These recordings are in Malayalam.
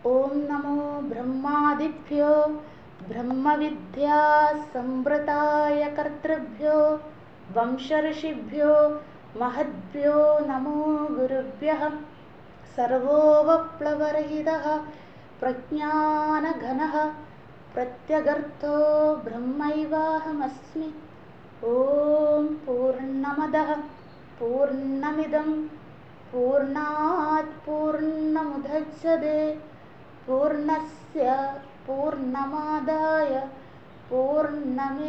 ओम नमो ब्रह्मादिभ्यो ब्रह्मविद्या संवृताय कर्तृभ्यो वंशऋषिभ्यो महद्भ्यो नमो गुरुभ्यः। सर्वोपप्लवरहितः प्रज्ञानघनः प्रत्यगर्थो ब्रह्मैवाहमस्मि। ओम पूर्णमदः पूर्णमिदं पूर्णात् पूर्णमुदच्यते पूर्णस्य पूर्णमादाय पूर्णमेवावशिष्यते।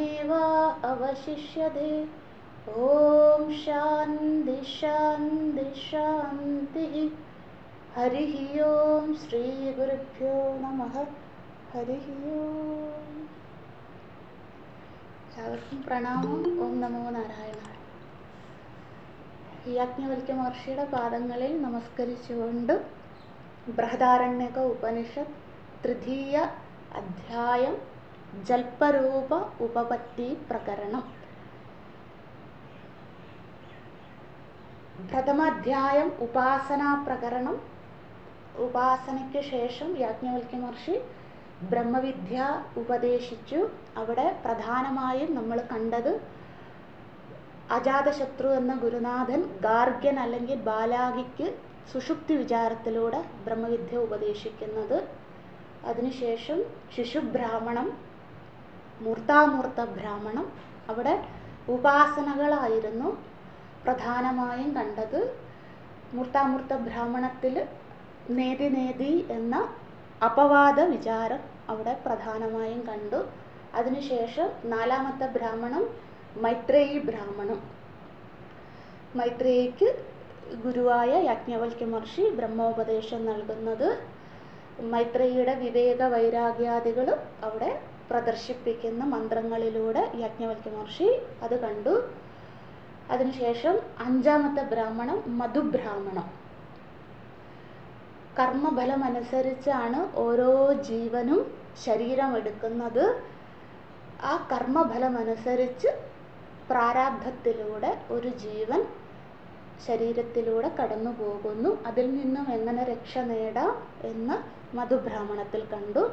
ओम शान्ति शान्ति शान्तिः। हरिः ओम श्री गुरुभ्यो नमः। हरिः ओम। എല്ലാവർക്കും പ്രണാമം. ഓം നമോ നാരായണ. യാജ്ഞവൽക്യ മഹർഷിയുടെ പാദങ്ങളിൽ നമസ്കരിച്ചുകൊണ്ട് ബൃഹദാരണ്യക ഉപനിഷത്ത് തൃതീയ അധ്യായം ജൽപരൂപ ഉപപത്തി പ്രകരണം. പ്രഥമാധ്യായം ഉപാസനാ പ്രകരണം. ഉപാസനയ്ക്ക് ശേഷം യാജ്ഞവൽക്യ മഹർഷി ബ്രഹ്മവിദ്യ ഉപദേശിച്ചു. അവിടെ പ്രധാനമായും നമ്മൾ കണ്ടത് അജാതശത്രു എന്ന ഗുരുനാഥൻ ഗാർഗ്യൻ അല്ലെങ്കിൽ ബാലാഹിക്ക് സുഷുപ്തി വിചാരത്തിലൂടെ ബ്രഹ്മവിദ്യ ഉപദേശിക്കുന്നത്. അതിനുശേഷം ശിശുബ്രാഹ്മണം, മൂർത്താമൂർത്ത ബ്രാഹ്മണം, അവിടെ ഉപാസനകളായിരുന്നു പ്രധാനമായും കണ്ടത്. മൂർത്താമൂർത്ത ബ്രാഹ്മണത്തിൽ നേതി നേതി എന്ന അപവാദ വിചാരം അവിടെ പ്രധാനമായും കണ്ടു. അതിനുശേഷം നാലാമത്തെ ബ്രാഹ്മണം മൈത്രേയി ബ്രാഹ്മണം. മൈത്രേയിക്ക് ഗുരുവായ യാജ്ഞവൽക്യ മഹർഷി ബ്രഹ്മോപദേശം നൽകുന്നത്. മൈത്രേയിയുടെ വിവേക വൈരാഗ്യാദികൾ അവിടെ പ്രദർശിപ്പിക്കുന്ന മന്ത്രങ്ങളിലൂടെ യാജ്ഞവൽക്യ മഹർഷി അത് കണ്ടു. അതിനുശേഷം അഞ്ചാമത്തെ ബ്രാഹ്മണം മധുബ്രാഹ്മണം. കർമ്മഫലമനുസരിച്ചാണ് ഓരോ ജീവനും ശരീരം എടുക്കുന്നത്. ആ കർമ്മഫലമനുസരിച്ച് പ്രാരാബ്ധത്തിലൂടെ ഒരു ജീവൻ ശരീരത്തിലൂടെ കടന്നു പോകുന്നു. അതിൽ നിന്നും എങ്ങനെ രക്ഷ നേടാം എന്ന് മധുബ്രാഹ്മണത്തിൽ കണ്ടു.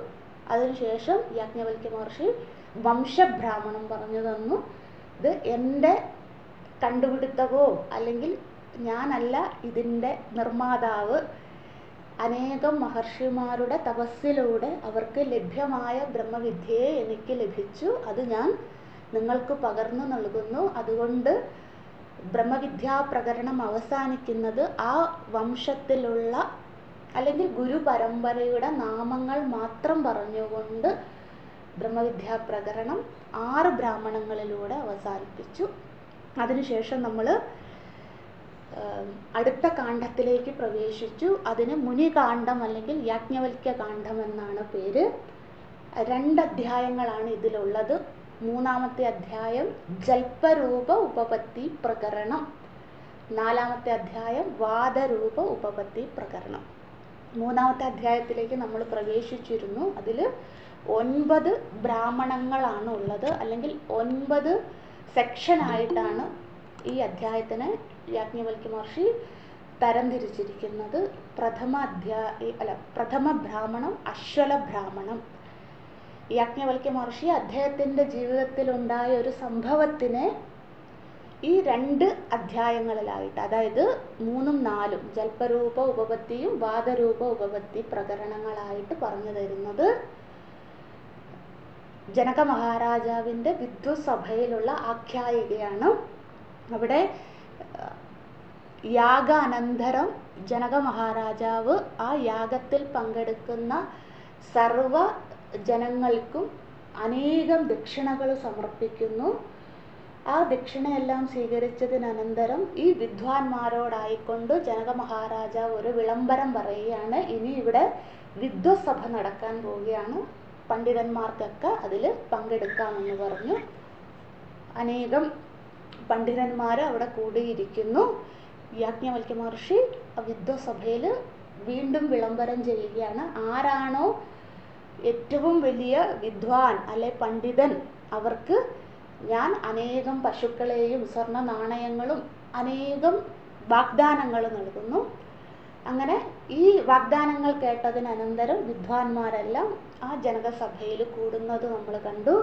അതിനുശേഷം യാജ്ഞവൽക്യ മഹർഷി വംശബ്രാഹ്മണം പറഞ്ഞു തന്നു. ഇത് എൻ്റെ കണ്ടുപിടുത്തവോ അല്ലെങ്കിൽ ഞാനല്ല ഇതിൻ്റെ നിർമ്മാതാവ്. അനേകം മഹർഷിമാരുടെ തപസ്സിലൂടെ അവർക്ക് ലഭ്യമായ ബ്രഹ്മവിദ്യയെ എനിക്ക് ലഭിച്ചു. അത് ഞാൻ നിങ്ങൾക്ക് പകർന്നു നൽകുന്നു. അതുകൊണ്ട് ബ്രഹ്മവിദ്യാ പ്രകരണം അവസാനിക്കുന്നത് ആ വംശത്തിലുള്ള അല്ലെങ്കിൽ ഗുരു പരമ്പരയുടെ നാമങ്ങൾ മാത്രം പറഞ്ഞുകൊണ്ട് ബ്രഹ്മവിദ്യാ പ്രകരണം 6 ബ്രാഹ്മണങ്ങളിലൂടെ അവസാനിപ്പിച്ചു. അതിനുശേഷം നമ്മൾ അടുത്ത കാണ്ഡത്തിലേക്ക് പ്രവേശിച്ചു. അതിന് മുനികാണ്ഡം അല്ലെങ്കിൽ യാജ്ഞവൽക്യ കാണ്ഡം എന്നാണ് പേര്. 2 അധ്യായങ്ങളാണ് ഇതിലുള്ളത്. മൂന്നാമത്തെ അധ്യായം ജൽപരൂപ ഉപപത്തി പ്രകരണം, നാലാമത്തെ അധ്യായം വാദരൂപ ഉപപത്തി പ്രകരണം. മൂന്നാമത്തെ അധ്യായത്തിലേക്ക് നമ്മൾ പ്രവേശിച്ചിരുന്നു. അതിൽ 9 ബ്രാഹ്മണങ്ങളാണ് ഉള്ളത്, അല്ലെങ്കിൽ 9 സെക്ഷനായിട്ടാണ് ഈ അധ്യായത്തിന് യാജ്ഞവൽക്യ മഹർഷി തരംതിരിച്ചിരിക്കുന്നത്. പ്രഥമ ബ്രാഹ്മണം അശ്വല ബ്രാഹ്മണം. യാജ്ഞവൽക്യ മഹർഷി അദ്ദേഹത്തിൻ്റെ ജീവിതത്തിലുണ്ടായ ഒരു സംഭവത്തിനെ ഈ 2 അധ്യായങ്ങളിലായിട്ട്, അതായത് 3ഉം 4ഉം ജൽപരൂപ ഉപപത്തിയും വാദരൂപ ഉപപത്തി പ്രകരണങ്ങളായിട്ട് പറഞ്ഞു തരുന്നത്. ജനക മഹാരാജാവിൻ്റെ വിദ്വത്സഭയിലുള്ള ആഖ്യായികയാണ്. അവിടെ യാഗാനന്തരം ജനക മഹാരാജാവ് ആ യാഗത്തിൽ പങ്കെടുക്കുന്ന സർവ ജനങ്ങൾക്കും അനേകം ദക്ഷിണകൾ സമർപ്പിക്കുന്നു. ആ ദക്ഷിണയെല്ലാം സ്വീകരിച്ചതിനനന്തരം ഈ വിദ്വാൻമാരോടായിക്കൊണ്ട് ജനക മഹാരാജാവ് ഒരു വിളംബരം പറയുകയാണ്. ഇനി ഇവിടെ വിദ്വത്സഭ നടക്കാൻ പോവുകയാണ്, പണ്ഡിതന്മാർക്കൊക്കെ അതിൽ പങ്കെടുക്കാമെന്ന് പറഞ്ഞു. അനേകം പണ്ഡിതന്മാർ അവിടെ കൂടിയിരിക്കുന്നു. യാജ്ഞവൽക്യ മഹർഷി വിദ്വത്സഭയിൽ വീണ്ടും വിളംബരം ചെയ്യുകയാണ്. ആരാണോ ഏറ്റവും വലിയ വിദ്വാൻ അല്ലെ പണ്ഡിതൻ, അവർക്ക് ഞാൻ അനേകം പശുക്കളെയും സ്വർണ്ണ നാണയങ്ങളും അനേകം വാഗ്ദാനങ്ങൾ നൽകുന്നു. അങ്ങനെ ഈ വാഗ്ദാനങ്ങൾ കേട്ടതിനനന്തരം വിദ്വാൻമാരെല്ലാം ആ ജനകസഭയിൽ കൂടുന്നത് നമ്മൾ കണ്ടു.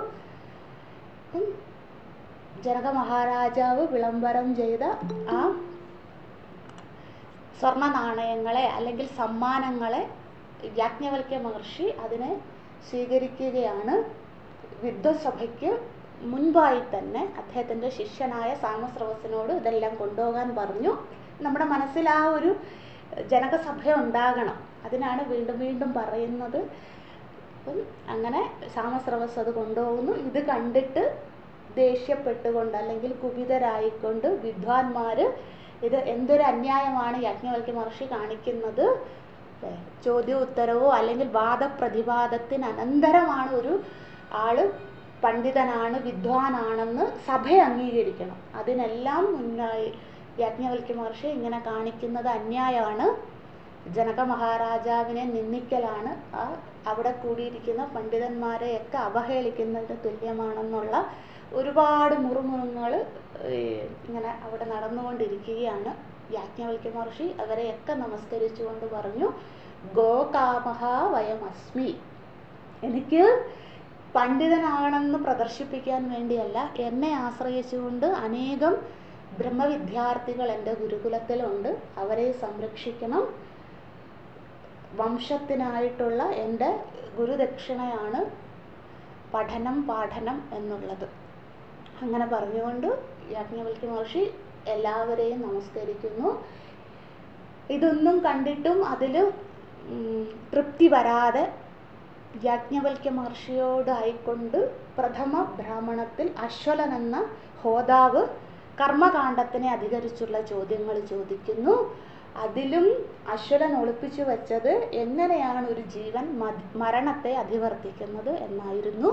ജനക മഹാരാജാവ് വിളംബരം ചെയ്ത ആ സ്വർണ്ണ നാണയങ്ങളെ അല്ലെങ്കിൽ സമ്മാനങ്ങളെ യാജ്ഞവൽക്യ മഹർഷി അതിനെ സ്വീകരിക്കുകയാണ്. വിദ്വത്സഭയ്ക്ക് മുൻപായി തന്നെ അദ്ദേഹത്തിൻ്റെ ശിഷ്യനായ സാമസ്രവസിനോട് ഇതെല്ലാം കൊണ്ടുപോകാൻ പറഞ്ഞു. നമ്മുടെ മനസ്സിൽ ആ ഒരു ജനകസഭ ഉണ്ടാകണം, അതിനാണ് വീണ്ടും വീണ്ടും പറയുന്നത്. അപ്പം അങ്ങനെ സാമസ്രവസ് അത് കൊണ്ടുപോകുന്നു. ഇത് കണ്ടിട്ട് ദേഷ്യപ്പെട്ടുകൊണ്ട് അല്ലെങ്കിൽ കുപിതരായിക്കൊണ്ട് വിദ്വാൻമാർ ഇത് എന്തൊരു അന്യായമാണ് യാജ്ഞവൽക്യ മഹർഷി കാണിക്കുന്നത്, ചോദ്യോത്തരവോ അല്ലെങ്കിൽ വാദപ്രതിവാദത്തിന് അനന്തരമാണ് ഒരു ആള് പണ്ഡിതനാണ് വിദ്വാനാണെന്ന് സഭ അംഗീകരിക്കണം. അതിനെല്ലാം മുന്നായി യാജ്ഞവൽക്യ മഹർഷി ഇങ്ങനെ കാണിക്കുന്നത് അന്യായമാണ്, ജനക മഹാരാജാവിനെ നിന്ദിക്കലാണ്, അവിടെ കൂടിയിരിക്കുന്ന പണ്ഡിതന്മാരെയൊക്കെ അവഹേളിക്കുന്നതിന് തുല്യമാണെന്നുള്ള ഒരുപാട് മുറുമുറുങ്ങൾ ഇങ്ങനെ അവിടെ നടന്നുകൊണ്ടിരിക്കുകയാണ്. യാജ്ഞവൽക്യ മഹർഷി അവരെയൊക്കെ നമസ്കരിച്ചുകൊണ്ട് പറഞ്ഞു, ഗോകാമഹ വയമസ്മി. എനിക്ക് പണ്ഡിതനാണെന്ന് പ്രദർശിപ്പിക്കാൻ വേണ്ടിയല്ല, എന്നെ ആശ്രയിച്ചുകൊണ്ട് അനേകം ബ്രഹ്മവിദ്യാർത്ഥികൾ എൻ്റെ ഗുരുകുലത്തിലുണ്ട്, അവരെ സംരക്ഷിക്കണം. വംശത്തിനായിട്ടുള്ള എൻ്റെ ഗുരുദക്ഷിണയാണ് പഠനം പാഠനം എന്നുള്ളത്. അങ്ങനെ പറഞ്ഞുകൊണ്ട് യാജ്ഞവൽക്യ മഹർഷി എല്ലാവരെയും നമസ്കരിക്കുന്നു. ഇതൊന്നും കണ്ടിട്ടും അതിൽ തൃപ്തി വരാതെ യാജ്ഞവൽക്യ മഹർഷിയോടായിക്കൊണ്ട് പ്രഥമ ബ്രാഹ്മണത്തിൽ അശ്വലൻ എന്ന ഹോതാവ് കർമ്മകാണ്ഡത്തിനെ അധികരിച്ചുള്ള ചോദ്യങ്ങൾ ചോദിക്കുന്നു. അതിലും അശ്വലൻ ഒളിപ്പിച്ചു വച്ചത് എങ്ങനെയാണ് ഒരു ജീവൻ മരണത്തെ അധിവർത്തിക്കുന്നത് എന്നായിരുന്നു.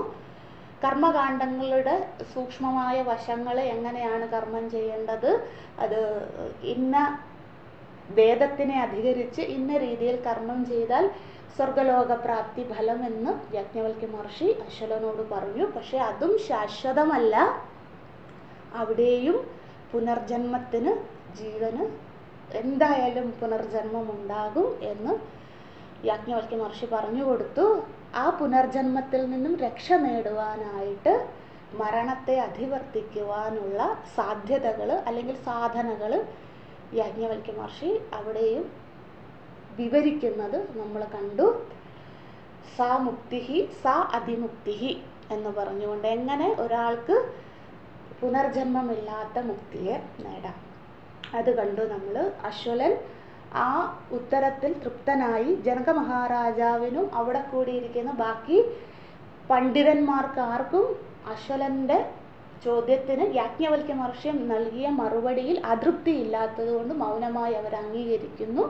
കർമ്മകാണ്ഡങ്ങളുടെ സൂക്ഷ്മമായ വശങ്ങൾ, എങ്ങനെയാണ് കർമ്മം ചെയ്യേണ്ടത്, അത് ഇന്ന വേദത്തിനെ അധികരിച്ച് ഇന്ന രീതിയിൽ കർമ്മം ചെയ്താൽ സ്വർഗലോകപ്രാപ്തി ഫലം എന്ന് യാജ്ഞവൽക്യ മഹർഷി അശ്വലനോട് പറഞ്ഞു. പക്ഷെ അതും ശാശ്വതമല്ല, അവിടെയും പുനർജന്മത്തിന് ജീവന് എന്തായാലും പുനർജന്മം ഉണ്ടാകും എന്ന് യാജ്ഞവൽക്യ മഹർഷി പറഞ്ഞു കൊടുത്തു. ആ പുനർജന്മത്തിൽ നിന്നും രക്ഷ നേടുവാനായിട്ട് മരണത്തെ അധിവർത്തിക്കുവാനുള്ള സാധ്യതകൾ അല്ലെങ്കിൽ സാധനകൾ യാജ്ഞവൽക്യ മഹർഷി അവിടെയും വിവരിക്കുന്നത് നമ്മൾ കണ്ടു. സാ മുക്തിഹി സാ അതിമുക്തിഹി എന്ന് പറഞ്ഞുകൊണ്ട് എങ്ങനെ ഒരാൾക്ക് പുനർജന്മമില്ലാത്ത മുക്തിയെ നേടാം അത് കണ്ടു നമ്മൾ. അശ്വലൻ ആ ഉത്തരത്തിൽ തൃപ്തനായി. ജനക മഹാരാജാവിനും അവിടെ കൂടിയിരിക്കുന്ന ബാക്കി പണ്ഡിതന്മാർക്കാർക്കും അശ്വലൻ്റെ ചോദ്യത്തിന് യാജ്ഞവൽക്യ മഹർഷി നൽകിയ മറുപടിയിൽ അതൃപ്തി ഇല്ലാത്തത് കൊണ്ട് മൗനമായി അവർ അംഗീകരിക്കുന്നു.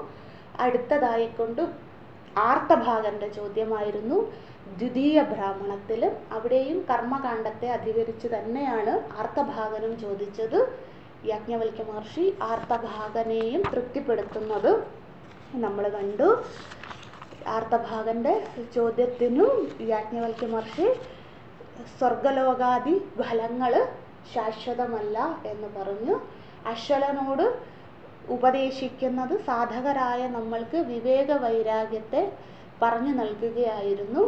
അടുത്തതായിക്കൊണ്ട് ആർത്തഭാഗൻ്റെ ചോദ്യമായിരുന്നു ദ്വിതീയ ബ്രാഹ്മണത്തിൽ. അവിടെയും കർമ്മകാണ്ഡത്തെ അധികരിച്ച് തന്നെയാണ് ആർത്തഭാഗനും ചോദിച്ചത്. യാജ്ഞവൽക്യ മഹർഷി ആർത്തഭാഗനെയും തൃപ്തിപ്പെടുത്തുന്നത് നമ്മൾ കണ്ടു. ആർത്തഭാഗൻ്റെ ചോദ്യത്തിനും യാജ്ഞവൽക്യ മഹർഷി സ്വർഗലോകാദി ഫലങ്ങൾ ശാശ്വതമല്ല എന്ന് പറഞ്ഞു. അശ്വലനോട് ഉപദേശിക്കുന്നത് സാധകരായ നമ്മൾക്ക് വിവേക വൈരാഗ്യത്തെ പറഞ്ഞു നൽകുകയായിരുന്നു.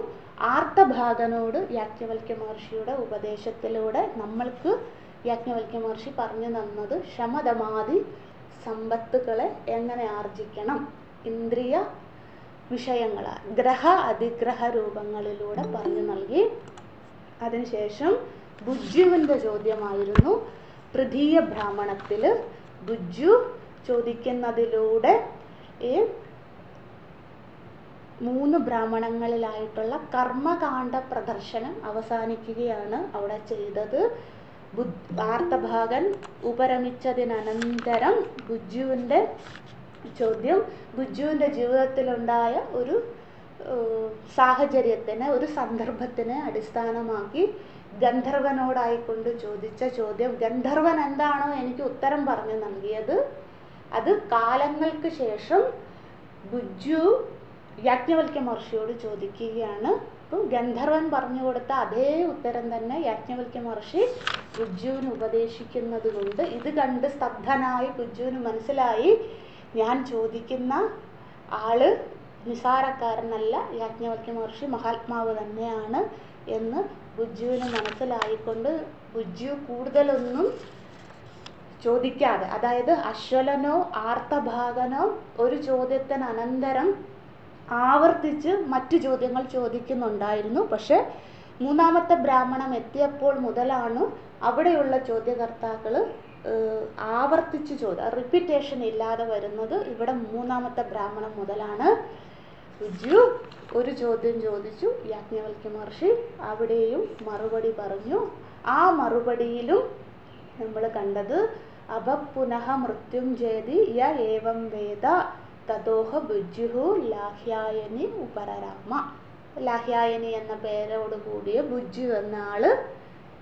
ആർത്തഭാഗനോട് യാജ്ഞവൽക്യ മഹർഷിയുടെ ഉപദേശത്തിലൂടെ നമ്മൾക്ക് യാജ്ഞവൽക്യ മഹർഷി പറഞ്ഞു തന്നത് ശമദമാദി സമ്പത്തുകളെ എങ്ങനെ ആർജിക്കണം, ഇന്ദ്രിയ വിഷയങ്ങൾ ഗ്രഹ അതിഗ്രഹ രൂപങ്ങളിലൂടെ പറഞ്ഞു നൽകി. അതിനുശേഷം ബുജ്ജുവിൻ്റെ ചോദ്യമായിരുന്നു. തൃതീയ ബ്രാഹ്മണത്തിൽ ബുജ്ജു ചോദിക്കുന്നതിലൂടെ ഈ 3 ബ്രാഹ്മണങ്ങളിലായിട്ടുള്ള കർമ്മകാണ്ഡ പ്രദർശനം അവസാനിക്കുകയാണ് അവിടെ ചെയ്തത്. ആർത്തഭാഗൻ ഉപരമിച്ചതിനനന്തരം ബുജ്ജുവിൻ്റെ ചോദ്യം ബുജ്ജുവിൻ്റെ ജീവിതത്തിലുണ്ടായ ഒരു സാഹചര്യത്തിനെ, ഒരു സന്ദർഭത്തിനെ അടിസ്ഥാനമാക്കി ഗന്ധർവനോടായിക്കൊണ്ട് ചോദിച്ച ചോദ്യം. ഗന്ധർവൻ എന്താണോ എനിക്ക് ഉത്തരം പറഞ്ഞു നൽകിയത് അത് കാലങ്ങൾക്ക് ശേഷം ബുജ്ജു യാജ്ഞവൽക്യ മഹർഷിയോട് ചോദിക്കുകയാണ്. അപ്പം ഗന്ധർവൻ പറഞ്ഞു കൊടുത്ത അതേ ഉത്തരം തന്നെ യാജ്ഞവൽക്യ മഹർഷി ബുജ്ജുവിന് ഉപദേശിക്കുന്നത് കൊണ്ട് ഇത് കണ്ട് സ്തബ്ധനായി ബുജ്ജുവിന് മനസ്സിലായി ഞാൻ ചോദിക്കുന്ന ആള് നിസാരക്കാരനല്ല, യാജ്ഞവൽക്യ മഹർഷി മഹാത്മാവ് തന്നെയാണ് എന്ന് ബുജ്ജുവിന് മനസ്സിലായിക്കൊണ്ട് ബുജ്ജു കൂടുതലൊന്നും ചോദിക്കാതെ, അതായത് അശ്വലനോ ആർത്തഭാഗനോ ഒരു ചോദ്യത്തിന് അനന്തരം ആവർത്തിച്ച് മറ്റു ചോദ്യങ്ങൾ ചോദിക്കുന്നുണ്ടായിരുന്നു. പക്ഷെ മൂന്നാമത്തെ ബ്രാഹ്മണം എത്തിയപ്പോൾ മുതലാണ് അവിടെയുള്ള ചോദ്യകർത്താക്കൾ ആവർത്തിച്ച് റിപ്പീറ്റേഷൻ ഇല്ലാതെ വരുന്നത്. ഇവിടെ മൂന്നാമത്തെ ബ്രാഹ്മണം മുതലാണ്. ബുജ്ജു ഒരു ചോദ്യം ചോദിച്ചു, യാജ്ഞവൽക്യ മഹർഷി അവിടെയും മറുപടി പറഞ്ഞു. ആ മറുപടിയിലും നമ്മൾ കണ്ടത് അപപുനഃ മൃത്യും ജേതി യ ഏവം വേദ തതോഹ ബുജ്ജുഹു ലാഹ്യായനി ഉപരരാമ. ലാഹ്യായനി എന്ന പേരോട് കൂടിയ ബുജ്ജു എന്ന ആള്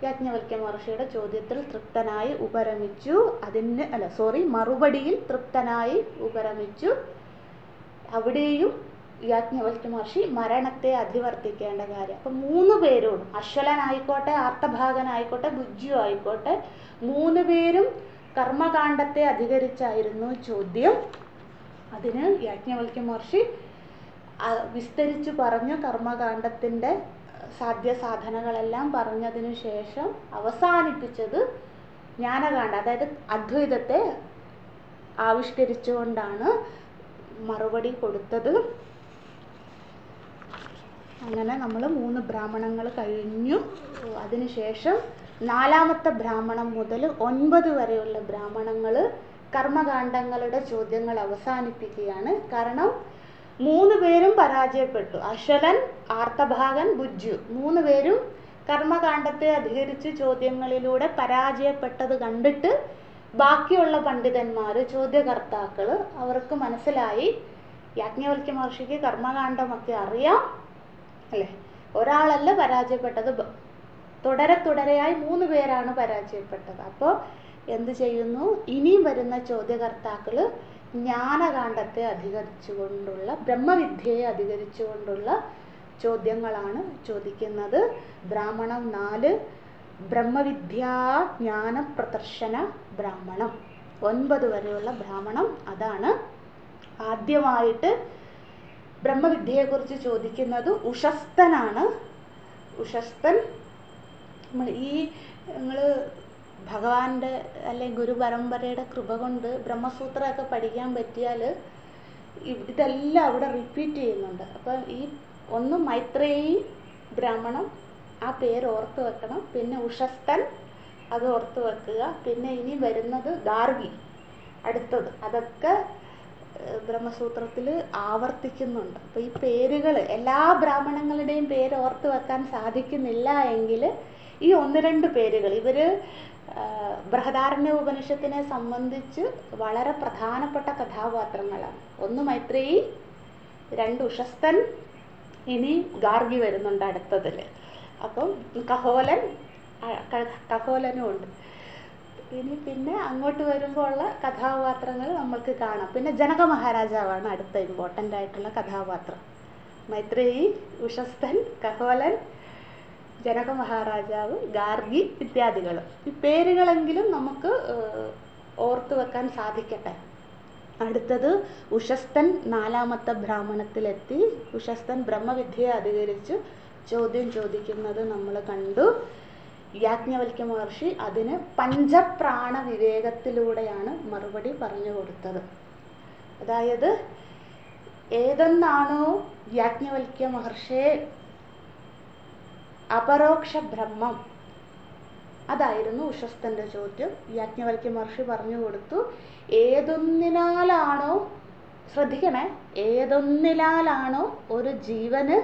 യാജ്ഞവൽക്യ മഹർഷിയുടെ ചോദ്യത്തിൽ തൃപ്തനായി ഉപരമിച്ചു. മറുപടിയിൽ തൃപ്തനായി ഉപരമിച്ചു. അവിടെയും യാജ്ഞവൽക്യ മഹർഷി മരണത്തെ അധിവർത്തിക്കേണ്ട കാര്യം. അപ്പം 3 പേരോടും, അശ്വലനായിക്കോട്ടെ ആർത്തഭാഗനായിക്കോട്ടെ ബുജ്ജു ആയിക്കോട്ടെ, 3 പേരും കർമ്മകാണ്ഡത്തെ അധികരിച്ചായിരുന്നു ചോദ്യം. അതിന് യാജ്ഞവൽക്യ മഹർഷി വിസ്തരിച്ചു പറഞ്ഞു. കർമ്മകാണ്ഡത്തിൻ്റെ സാധ്യസാധനങ്ങളെല്ലാം പറഞ്ഞതിനു ശേഷം അവസാനിപ്പിച്ചത് ജ്ഞാനകാണ്ഡം, അതായത് അദ്വൈതത്തെ ആവിഷ്കരിച്ചുകൊണ്ടാണ് മറുപടി കൊടുത്തത്. അങ്ങനെ നമ്മൾ 3 ബ്രാഹ്മണങ്ങൾ കഴിഞ്ഞു. അതിനുശേഷം 4ാമത്തെ ബ്രാഹ്മണം മുതൽ 9 വരെയുള്ള ബ്രാഹ്മണങ്ങൾ കർമ്മകാണ്ഡങ്ങളുടെ ചോദ്യങ്ങൾ അവസാനിപ്പിക്കുകയാണ്. കാരണം 3 പേരും പരാജയപ്പെട്ടു. അശ്വലൻ, ആർത്തഭാഗൻ, ബുജ്ജു 3 പേരും കർമ്മകാണ്ഡത്തെ അധികരിച്ച് ചോദ്യങ്ങളിലൂടെ പരാജയപ്പെട്ടത് കണ്ടിട്ട് ബാക്കിയുള്ള പണ്ഡിതന്മാർ, ചോദ്യകർത്താക്കൾ, അവർക്ക് മനസ്സിലായി യാജ്ഞവൽക്യ മഹർഷിക്ക് കർമ്മകാണ്ഡമൊക്കെ അറിയാം അല്ലേ, ഒരാളല്ല പരാജയപ്പെട്ടത്, തുടരെയായി 3 പേരാണ് പരാജയപ്പെട്ടത്. അപ്പോൾ എന്ത് ചെയ്യുന്നു, ഇനിയും വരുന്ന ചോദ്യകർത്താക്കൾ ജ്ഞാനകാണ്ഡത്തെ അധികരിച്ചുകൊണ്ടുള്ള, ബ്രഹ്മവിദ്യയെ അധികരിച്ചുകൊണ്ടുള്ള ചോദ്യങ്ങളാണ് ചോദിക്കുന്നത്. ബ്രാഹ്മണം 4 ബ്രഹ്മവിദ്യാ ജ്ഞാന പ്രദർശന ബ്രാഹ്മണം. 9 വരെയുള്ള ബ്രാഹ്മണം അതാണ്. ആദ്യമായിട്ട് ബ്രഹ്മവിദ്യയെക്കുറിച്ച് ചോദിക്കുന്നത് ഉഷസ്തനാണ്. ഉഷസ്തൻ നിങ്ങൾ ഭഗവാന്റെ അല്ലെങ്കിൽ ഗുരു പരമ്പരയുടെ കൃപ കൊണ്ട് ബ്രഹ്മസൂത്രമൊക്കെ പഠിക്കാൻ പറ്റിയാൽ ഇതെല്ലാം അവിടെ റിപ്പീറ്റ് ചെയ്യുന്നുണ്ട്. അപ്പം ഈ ഒന്ന് മൈത്രേയി ബ്രാഹ്മണം, ആ പേര് ഓർത്ത് വെക്കണം. പിന്നെ ഉഷസ്തൻ, അത് ഓർത്ത് വെക്കുക. പിന്നെ ഇനി വരുന്നത് ഗാർഗി, അടുത്തത്, അതൊക്കെ ബ്രഹ്മസൂത്രത്തിൽ ആവർത്തിക്കുന്നുണ്ട്. അപ്പോൾ ഈ പേരുകൾ, എല്ലാ ബ്രാഹ്മണങ്ങളുടെയും പേര് ഓർത്ത് വെക്കാൻ സാധിക്കുന്നില്ല എങ്കിൽ ഈ 1-2 പേരുകൾ, ഇവർ ബൃഹദാരണ്യ ഉപനിഷത്തിനെ സംബന്ധിച്ച് വളരെ പ്രധാനപ്പെട്ട കഥാപാത്രങ്ങളാണ്. 1 മൈത്രേയി, 2 ഉഷസ്തൻ, ഇനി ഗാർഗി വരുന്നുണ്ട് അടുത്തതിൽ. അപ്പം കഹോലനും ഉണ്ട്. പിന്നെ അങ്ങോട്ട് വരുമ്പോൾ ഉള്ള കഥാപാത്രങ്ങൾ നമ്മൾക്ക് കാണാം. പിന്നെ ജനക മഹാരാജാവാണ് അടുത്ത ഇമ്പോർട്ടൻ്റ് ആയിട്ടുള്ള കഥാപാത്രം. മൈത്രേയി, ഉഷസ്തൻ, കഹോലൻ, ജനക മഹാരാജാവ്, ഗാർഗി ഇത്യാദികൾ. ഈ പേരുകളെങ്കിലും നമുക്ക് ഓർത്തു വെക്കാൻ സാധിക്കട്ടെ. അടുത്തത് ഉഷസ്തൻ 4ാമത്തെ ബ്രാഹ്മണത്തിലെത്തി. ഉഷസ്തൻ ബ്രഹ്മവിദ്യയെ അധികരിച്ച് ചോദ്യം ചോദിക്കുന്നത് നമ്മൾ കണ്ടു. യാജ്ഞവൽക്യ മഹർഷി അതിന് പഞ്ചപ്രാണ വിവേകത്തിലൂടെയാണ് മറുപടി പറഞ്ഞു കൊടുത്തത്. അതായത് ഏതെന്നാണോ യാജ്ഞവൽക്യ മഹർഷിയെ അപരോക്ഷ ബ്രഹ്മം, അതായിരുന്നു ഉഷസ്തൻ്റെ ചോദ്യം. യാജ്ഞവൽക്യ മഹർഷി പറഞ്ഞു കൊടുത്തു, ഏതൊന്നിനാലാണോ, ശ്രദ്ധിക്കണേ, ഏതൊന്നിനാലാണോ ഒരു ജീവന്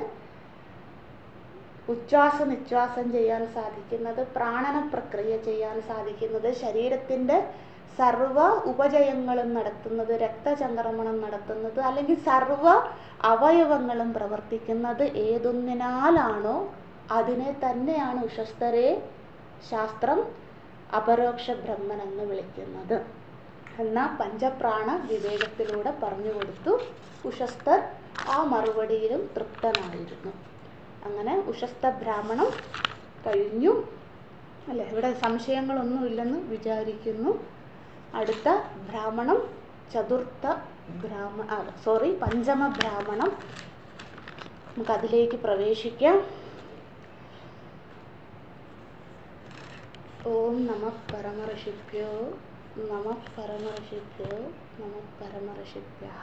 ഉച്ഛ്വാസ നിശ്വാസം ചെയ്യാൻ സാധിക്കുന്നത്, പ്രാണന പ്രക്രിയ ചെയ്യാൻ സാധിക്കുന്നത്, ശരീരത്തിൻ്റെ സർവ ഉപചയങ്ങളും നടത്തുന്നത്, രക്തചംക്രമണം നടത്തുന്നത്, അല്ലെങ്കിൽ സർവ അവയവങ്ങളും പ്രവർത്തിക്കുന്നത് ഏതൊന്നിനാലാണോ അതിനെ തന്നെയാണ് ഉഷസ്തരെ ശാസ്ത്രം അപരോക്ഷ ബ്രഹ്മൻ എന്ന് വിളിക്കുന്നത് എന്ന പഞ്ചപ്രാണ വിവേകത്തിലൂടെ പറഞ്ഞു കൊടുത്തു. ഉഷസ്തർ ആ മറുപടിയിലും തൃപ്തനായിരുന്നു. അങ്ങനെ ഉഷസ്ത ബ്രാഹ്മണം കഴിഞ്ഞു അല്ലേ. ഇവിടെ സംശയങ്ങളൊന്നുമില്ലെന്ന് വിചാരിക്കുന്നു. അടുത്ത ബ്രാഹ്മണം പഞ്ചമ ബ്രാഹ്മണം. നമുക്കതിലേക്ക് പ്രവേശിക്കാം. ഓം നമഃ പരമഋഷിഭ്യോ നമഃ പരമഋഷിഭ്യോ നമഃ പരമഋഷിഭ്യഃ.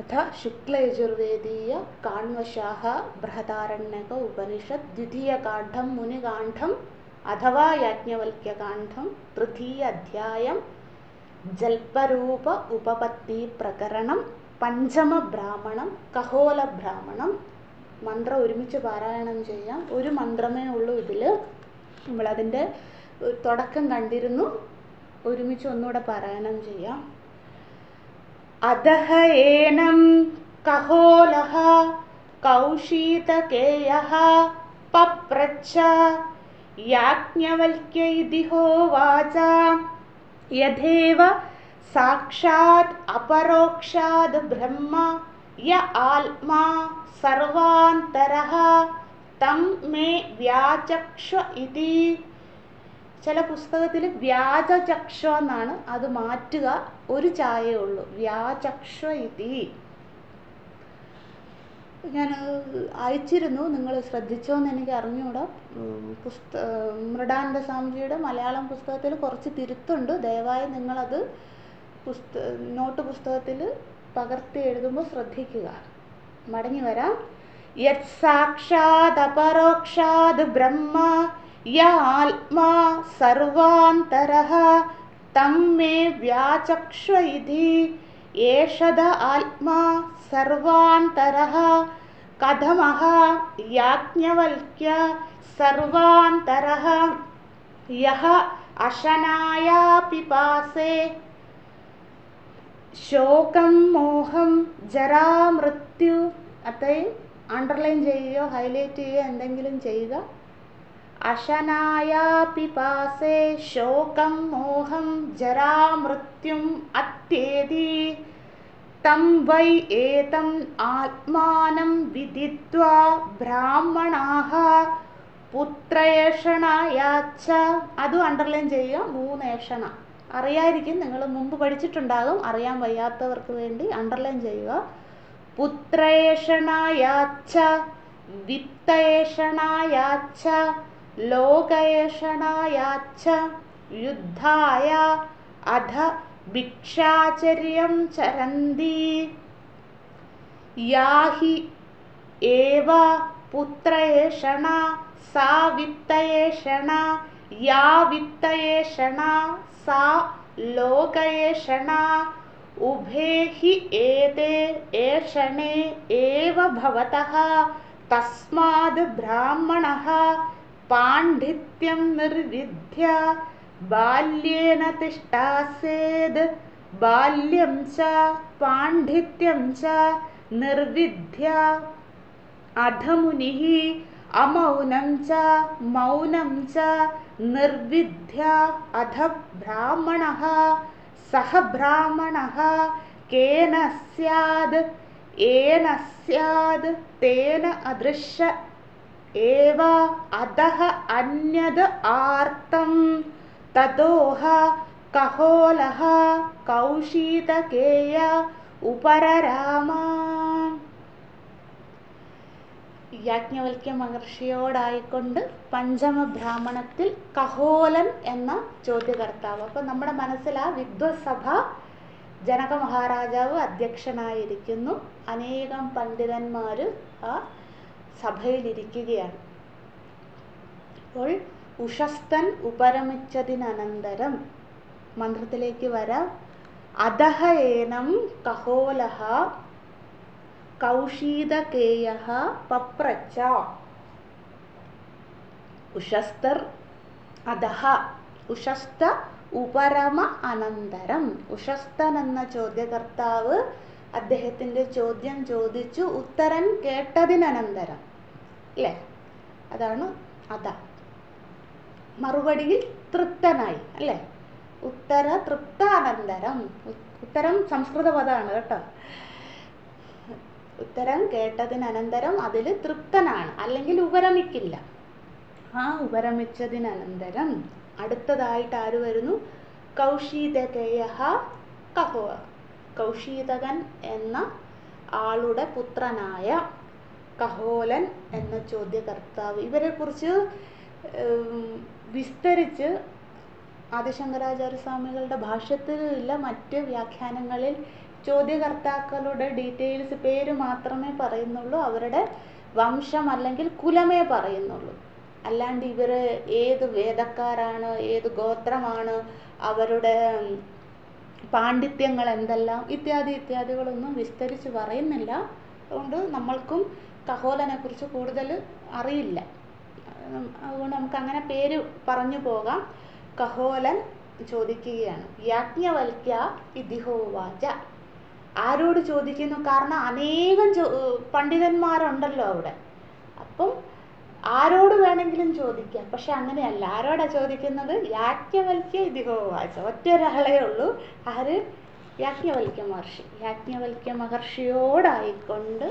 അഥ ശുക്ലയജുർവേദീയ കാണ്വശാഃ ബൃഹദാരണ്യക ഉപനിഷത് ദ്വിതീയകാണ്ഡം മുനികാണ്ഡം അഥവാ യാജ്ഞവൽക്യകാണ്ഡം തൃതീയ അധ്യായം ജൽപരൂപ ഉപപത്തി പ്രകരണം പഞ്ചമ ബ്രാഹ്മണം കഹോല ബ്രാഹ്മണം. മന്ത്രം ഒരുമിച്ച് പാരായണം ചെയ്യാം. ഒരു മന്ത്രമേ ഉള്ളൂ ഇതിൽ. നമ്മളതിൻ്റെ തുടക്കം കണ്ടിരുന്നു. ഒരുമിച്ച് ഒന്നുകൂടെ പാരായണം ചെയ്യാം. അധഃ ഏനം കഹോലഃ കൗശീതകേയഃ പപ്രച്ഛ യാജ്ഞവൽക്യ ഇതി ഹോവാച യഥേവ സാക്ഷാത് അപരോക്ഷാത് ബ്രഹ്മ യ ആത്മാ സർവാന്തരഃ തം മേ വ്യാചക്ഷ ഇതി. ചില പുസ്തകത്തിൽ വ്യാജചക്ഷ എന്നാണ്, അത് മാറ്റുക. ഒരു ചായേ ഉള്ളൂ, വ്യാചക്ഷ ഇതി. ഞാൻ അയച്ചിരുന്നു, നിങ്ങൾ ശ്രദ്ധിച്ചോന്ന് എനിക്ക് അറിഞ്ഞുകൂടാ. മൃഡാനന്ദ സ്വാമിജിയുടെ മലയാളം പുസ്തകത്തിൽ കുറച്ച് തിരുത്തുണ്ട്. ദയവായി നിങ്ങളത് നോട്ട് പുസ്തകത്തിൽ പകർത്തി എഴുതുമ്പോൾ ശ്രദ്ധിക്കുക. മടങ്ങി വരാം. യത് സാക്ഷാത് അപരോക്ഷാത് ബ്രഹ്മ യ ആത്മാ സർവാന്തരഃ തം മേ വ്യാചക്ഷ ഇതി. ഏഷദ ആത്മാ സർവാന്തരഃ കഥമഃ യാജ്ഞവൽക്യ സർവാന്തരഃ യഃ അശനായാ പിപാസേ ശോകം മോഹം ജരാമൃത്യു. അത്രയും അണ്ടർലൈൻ ചെയ്യുകയോ ഹൈലൈറ്റ് ചെയ്യുകയോ എന്തെങ്കിലും ചെയ്യുക. അശനായാ പിപാസേ ശോകം മോഹം ജരാമൃത്യും അത്യേതി തം വൈ ഏതം ആത്മാനം വിദിത്വാ ബ്രാഹ്മണാഃ പുത്രേഷണയാച്ച. അതും അണ്ടർലൈൻ ചെയ്യുക. 3 ഏഷണ അറിയായിരിക്കും, നിങ്ങൾ മുമ്പ് പഠിച്ചിട്ടുണ്ടാകും. അറിയാൻ വയ്യാത്തവർക്ക് വേണ്ടി അണ്ടർലൈൻ ചെയ്യുക. പുത്രേഷണയാച്ച വിത്തേഷണയാച്ച ലോകേഷണയാച്ച യുദ്ധായ അധ ഭിക്ഷാചര്യം ചരന്തി. യാഹി ഏവ പുത്രേഷണ സാ വിത്തയേഷണ യാ വിത്തയേഷണ സാ ലോകയേഷണ ഉഭേ ഹി ഏതേ ഏഷണേ ഏവ ഭവതഃ തസ്മാദ് ബ്രാഹ്മണഃ പാണ്ഡിത്യം നിർവിദ്യ ബാല്യേന തിഷ്ഠാസേത് ബാല്യം ച പാണ്ഡിത്യം ച നിർവിദ്യ അധമുനിഃ അമൗനം ച മൗനം ച നിർവിദ്യ അധ ബ്രാഹ്മണഃ സഹ ബ്രാഹ്മണഃ കേന സ്യാദ് ഏന സ്യാദ് തേന അദൃശ്യ ഏവ അധഃ അന്യത് ആർത്തം തതോഹ കഹോലഃ കൗശീതകേയ ഉപരരാമ. യാജ്ഞവൽക്യ മഹർഷിയോടായിക്കൊണ്ട് പഞ്ചമ ബ്രാഹ്മണത്തിൽ കഹോലൻ എന്ന ചോദ്യകർത്താവ്. അപ്പം നമ്മുടെ മനസ്സിൽ ആ വിദ്വത്സഭ, ജനക മഹാരാജാവ് അധ്യക്ഷനായിരിക്കുന്നു. അനേകം പണ്ഡിതന്മാർ ആ സഭയിലിരിക്കുകയാണ്. അപ്പോൾ ഉഷസ്തൻ ഉപരമിച്ചതിനനന്തരം മന്ത്രത്തിലേക്ക് വരാം. അധഃ ഏനം കഹോലഃ കൗശീതകേയഃ പപ്രച്ഛ. ഉഷസ്തർ അധഃ, ഉഷസ്ത ഉപരമ അനന്തരം. ഉഷസ്തൻ എന്ന ചോദ്യകർത്താവ് അദ്ദേഹത്തിൻ്റെ ചോദ്യം ചോദിച്ചു, ഉത്തരം കേട്ടതിനനന്തരം അല്ലേ, അതാണ് അധ. മറുപടിയിൽ തൃപ്തനായി അല്ലേ. ഉത്തര തൃപ്താനന്തരം. ഉത്തരം സംസ്കൃത പദമാണ് കേട്ടോ. ഉത്തരം കേട്ടതിനനന്തരം അതിൽ തൃപ്തനാണ്, അല്ലെങ്കിൽ ഉപരമിക്കില്ല. ആ ഉപരമിച്ചതിനനന്തരം അടുത്തതായിട്ട് ആര് വരുന്നു? കൗശീതകേയഃ കൗശീതകൻ എന്ന ആളുടെ പുത്രനായ കഹോലൻ എന്ന ചോദ്യകർത്താവ്. ഇവരെക്കുറിച്ച് വിസ്തരിച്ച് ആദിശങ്കരാചാര്യസ്വാമികളുടെ ഭാഷ്യത്തിലില്ല, മറ്റ് വ്യാഖ്യാനങ്ങളിൽ ചോദ്യകർത്താക്കളുടെ ഡീറ്റെയിൽസ്, പേര് മാത്രമേ പറയുന്നുള്ളൂ, അവരുടെ വംശം അല്ലെങ്കിൽ കുലമേ പറയുന്നുള്ളൂ. അല്ലാണ്ട് ഇവർ ഏത് വേദക്കാരാണ്, ഏത് ഗോത്രമാണ്, അവരുടെ പാണ്ഡിത്യങ്ങൾ എന്തെല്ലാം ഇത്യാദികളൊന്നും വിസ്തരിച്ച് പറയുന്നില്ല. അതുകൊണ്ട് നമ്മൾക്കും കഹോലനെ കുറിച്ച് കൂടുതൽ അറിയില്ല. അതുകൊണ്ട് നമുക്ക് അങ്ങനെ പേര് പറഞ്ഞു പോകാം. കഹോലൻ ചോദിക്കുകയാണ്, യാജ്ഞവൽക്യ ഇതിഹോവാച. ആരോട് ചോദിക്കുന്നു? കാരണം അനേകം പണ്ഡിതന്മാരുണ്ടല്ലോ അവിടെ. അപ്പം ആരോട് വേണമെങ്കിലും ചോദിക്കാം. പക്ഷെ അങ്ങനെയല്ല. ആരോടാ ചോദിക്കുന്നത്? യാജ്ഞവൽക്യ ഇതിഹോവാച. ഒറ്റൊരാളേ ഉള്ളൂ. ആര്? യാജ്ഞവൽക്യ മഹർഷി. യാജ്ഞവൽക്യ മഹർഷിയോടായിക്കൊണ്ട്